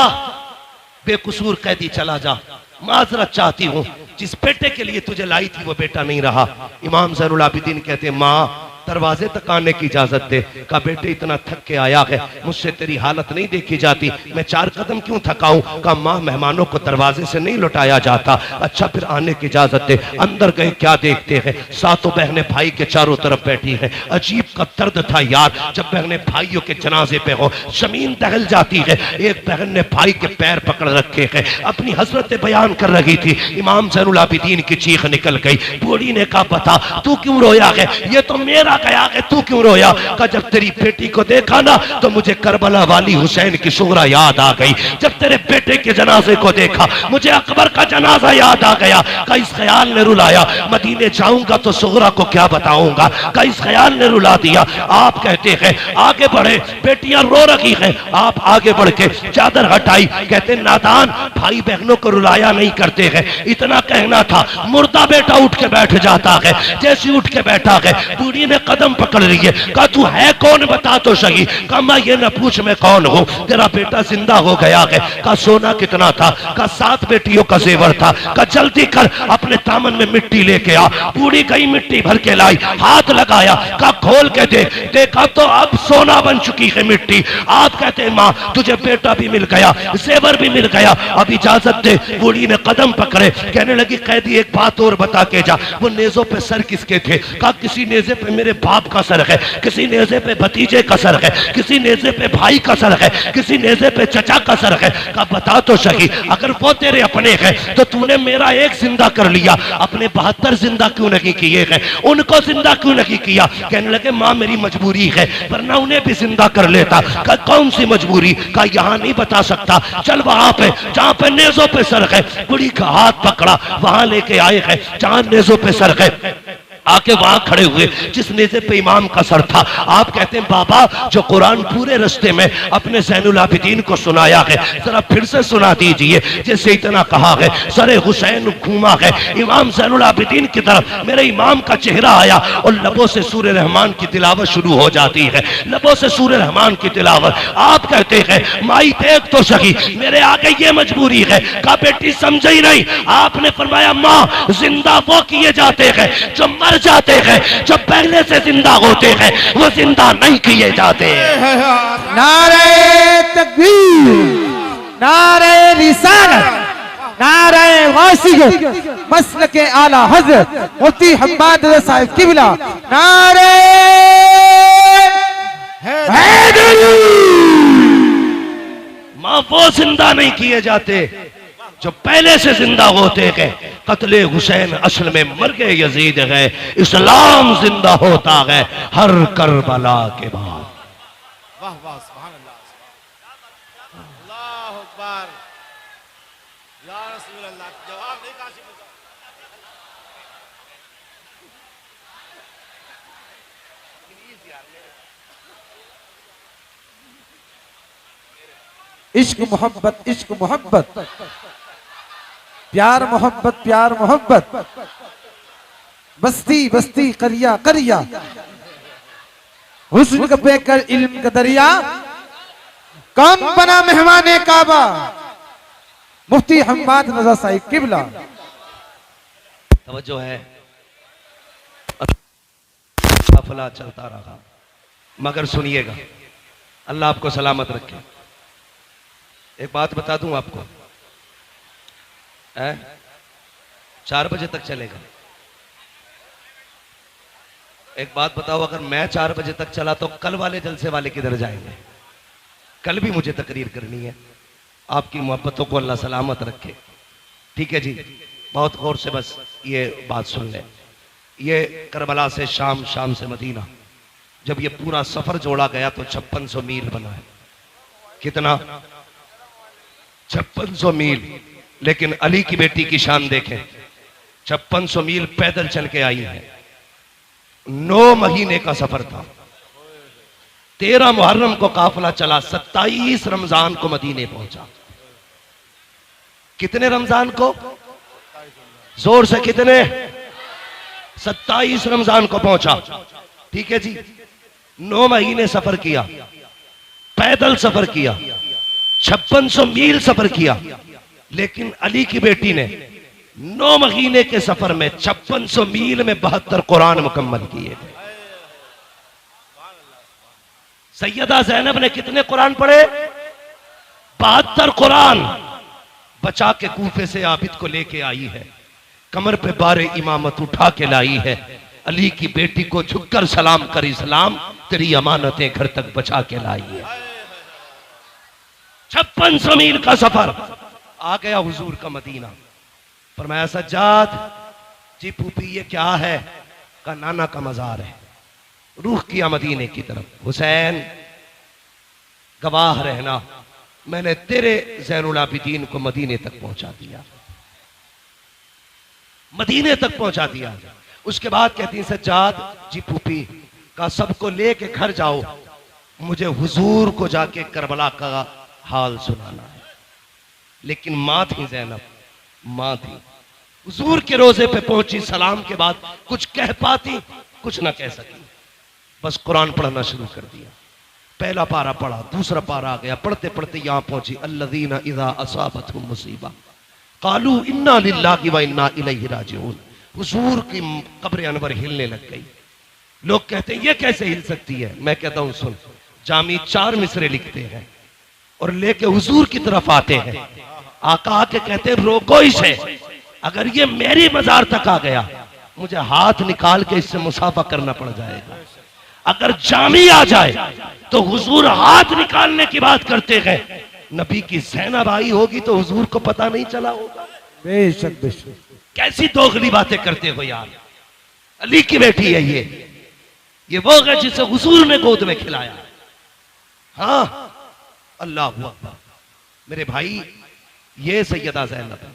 बेकसूर कैदी चला जा, माजरत चाहती हूं, जिस बेटे के लिए तुझे लाई थी वो बेटा नहीं रहा। इमाम ज़ैनुल आबिदीन कहते माँ दरवाजे तक आने की इजाजत दे। का बेटे इतना थक के आया है, मुझसे तेरी हालत नहीं देखी जाती, मैं 4 कदम क्यों थकाऊं? का माँ मेहमानों को दरवाजे से नहीं लौटाया जाता। अच्छा फिर आने की इजाजत दे। अंदर गए, क्या देखते हैं 7 बहनें भाई के चारों तरफ बैठी हैं। अजीब का दर्द था यार, जब बहनें भाइयों के जनाजे पे हो, जमीन दहल जाती है। एक बहन ने भाई के पैर पकड़ रखे हैं, अपनी हसरत बयान कर रही थी। इमाम ज़ैनुल आबिदीन की चीख निकल गई। बूढ़ी ने कहा बता तू क्यों रोया है? ये तो मेरा आ गया कि तू क्यों रोया? कहा जब तेरी बेटी को देखा ना तो मुझे करबला वाली हुसैन की सुगरा याद आ गई। जब तेरे बेटे के जनाजे को देखा मुझे अकबर का जनाजा याद आ गया। का इस ख्याल ने रुलाया, मदीने जाऊंगा तो सुगरा को क्या बताऊंगा। का इस ख्याल ने रुला दिया। आप कहते हैं आगे बढ़े, बेटियां रो रही हैं, आप आगे बढ़ के चादर हटाई, कहते नादान भाई बहनों को रुलाया नहीं करते हैं। इतना कहना था, मुर्दा बेटा उठ के बैठ जाता है। जैसे उठ के बैठा है बूढ़ी ने कदम पकड़ ली है। कहा तू है कौन बता तो सही। कहा मैं ये न पूछ मैं कौन हूँ, तेरा बेटा जिंदा हो गया है। कहा सोना कितना था? कहा 7 बेटियों का जेवर था। कहा जल्दी कर अपने दामन में मिट्टी लेके आ। बूढ़ी गई मिट्टी भर के लाई, हाथ लगाया, कहा खोल के दे। देखा तो अब सोना बन चुकी है मिट्टी। आप कहते हैं माँ तुझे बेटा भी मिल गया, जेवर भी मिल गया, अब इजाजत दे। बूढ़ी ने कदम पकड़े, कहने लगी कैदी एक बात और बता के जा, वो नेजों पे सर किसके थे? कहा किसी नेजे पे मेरे बाप का सर है, किसी नेजे पे भतीजे का सर है, किसी नेजे पे भाई का सर है, किसी नेजे पे चचा का सर है। कहा बता तो सही, अगर वो तेरे अपने हैं तो तूने मेरा एक जिंदा कर लिया, अपने 72 जिंदा क्यों नहीं किए हैं? उनको जिंदा क्यों नहीं किया? कहने लगे माँ मेरी मजबूरी है, वरना उन्हें भी जिंदा कर लेता। कहा कौन सी मजबूरी? कहा यहाँ नहीं बता सकता, चल वहां पे जहां पे नेजों पे सर है। बुढ़ी का हाथ पकड़ा, वहां लेके आए हैं जहां नेजों पे सर है। आके वहां खड़े हुए जिस नेज़े पे इमाम का सर था। आप कहते हैं बाबा जो कुरान पूरे रास्ते में अपने ज़ैनुल आबिदीन को सुनाया है जरा फिर से सुना दीजिए। जैसे इतना कहा है सरे हुसैन घूमा है इमाम ज़ैनुल आबिदीन की तरफ, मेरे इमाम का चेहरा आया और लबों से सूरे रहमान की तिलावत शुरू हो जाती है, लबों से सूरे रहमान की तिलावत। आप कहते हैं माई देख तो सही, मेरे आगे ये मजबूरी है। कहा बेटी समझे ही नहीं। आपने फरमाया माँ जिंदा वो किए जाते हैं जो मर जाते हैं, जो पहले से जिंदा होते हैं वो जिंदा नहीं किए जाते। नारे तकबीर, नारे रिसालत, नारे वासियत, मसलके आला हजरत मुफ्ती हम्माद रज़ा साहिब किबला, नारे हैदरी। मां वो जिंदा नहीं किए जाते जो पहले से जिंदा होते हैं। कत्ले हुसैन असल में मर गए यजीद है, इस्लाम जिंदा होता है हर करबला के बाद। वाह वाह सुभान अल्लाह, अल्लाह अकबर, या रसूल अल्लाह। जवाब नहीं काशिफ इश्क मोहब्बत, इश्क मोहब्बत, प्यार मोहब्बत, प्यार मोहब्बत, बस्ती बस्ती करिया करिया, हुस्न का बेकर इल्म का दरिया, कौन बना मेहमाने काबा? मुफ्ती हम्माद रज़ा साहिब किबला। तवज्जो है, काफिला चलता रहा मगर सुनिएगा, अल्लाह आपको सलामत रखे। एक बात बता दूं आपको, 4 बजे तक चलेगा। एक बात बताओ, अगर मैं 4 बजे तक चला तो कल वाले जलसे वाले किधर जाएंगे? कल भी मुझे तकरीर करनी है। आपकी मोहब्बतों को अल्लाह सलामत रखे। ठीक है जी, बहुत गौर से बस ये बात सुन लें। ये करबला से शाम, शाम से मदीना, जब ये पूरा सफर जोड़ा गया तो 5600 मील बना है। कितना? 5600 मील। लेकिन अली की बेटी की शान देखें, 5600 मील पैदल चल के आई है। 9 महीने का सफर था। 13 मुहर्रम को काफिला चला, 27 रमजान को मदीने पहुंचा। कितने रमजान को? जोर से कितने? 27 रमजान को पहुंचा। ठीक है जी, 9 महीने सफर किया, पैदल सफर किया, 5600 मील सफर किया। लेकिन अली की बेटी ने 9 महीने के सफर में 5600 मील में 72 कुरान मुकम्मल किए थे। सैयदा ज़ैनब ने कितने कुरान पढ़े? 72 कुरान बचा के कूफे से आबिद को लेके आई है, कमर पे बारे इमामत उठा के लाई है। अली की बेटी को झुककर सलाम कर, इस्लाम तेरी अमानतें घर तक बचा के लाई है। 5600 मील का सफर, आ गया हुजूर का मदीना। फरमाया सज्जाद जी फूफी ये क्या है? का नाना का मजार है। रूह किया मदीने की तरफ। हुसैन गवाह रहना, मैंने तेरे ज़ैनुल आबिदीन को मदीने तक पहुंचा दिया, मदीने तक पहुंचा दिया। उसके बाद कहती सज्जाद जी फूफी का सबको लेके घर जाओ, मुझे हुजूर को जाके करबला का हाल सुनाना है। लेकिन मां थी ज़ैनब, मां थी, हुजूर के रोजे पे पहुंची, सलाम के बाद कुछ कह पाती, कुछ ना कह सकी, बस कुरान पढ़ना शुरू कर दिया। पहला पारा पढ़ा, दूसरा पारा आ गया, पढ़ते पढ़ते यहां पहुंची अल्लज़ीना इज़ा असाबतहुम मुसीबा क़ालू इन्ना लिल्लाहि व इन्ना इलैहि राजिऊन। हुजूर की कब्र अनवर हिलने लग गई। लोग कहते हैं ये कैसे हिल सकती है? मैं कहता हूं सुन, जामी 4 मिसरे लिखते हैं और लेके हुजूर की तरफ आते हैं, आका के कहते हैं रोको इसे, अगर ये मेरी मजार तक आ गया मुझे हाथ निकाल के इससे मुसाफा करना पड़ जाएगा। अगर जामी आ जाए तो हुजूर हाथ निकालने की बात करते हैं, नबी की ज़ैनब आई होगी तो हुजूर को पता नहीं चला होगा। बेशक बेशक। कैसी दोगली बातें करते हो यार। अली की बेटी है ये वो है जिसे हुजूर ने गोद में खिलाया। हाँ, अल्लाह हुआ। मेरे भाई, ये सैयदा ज़ैनब है।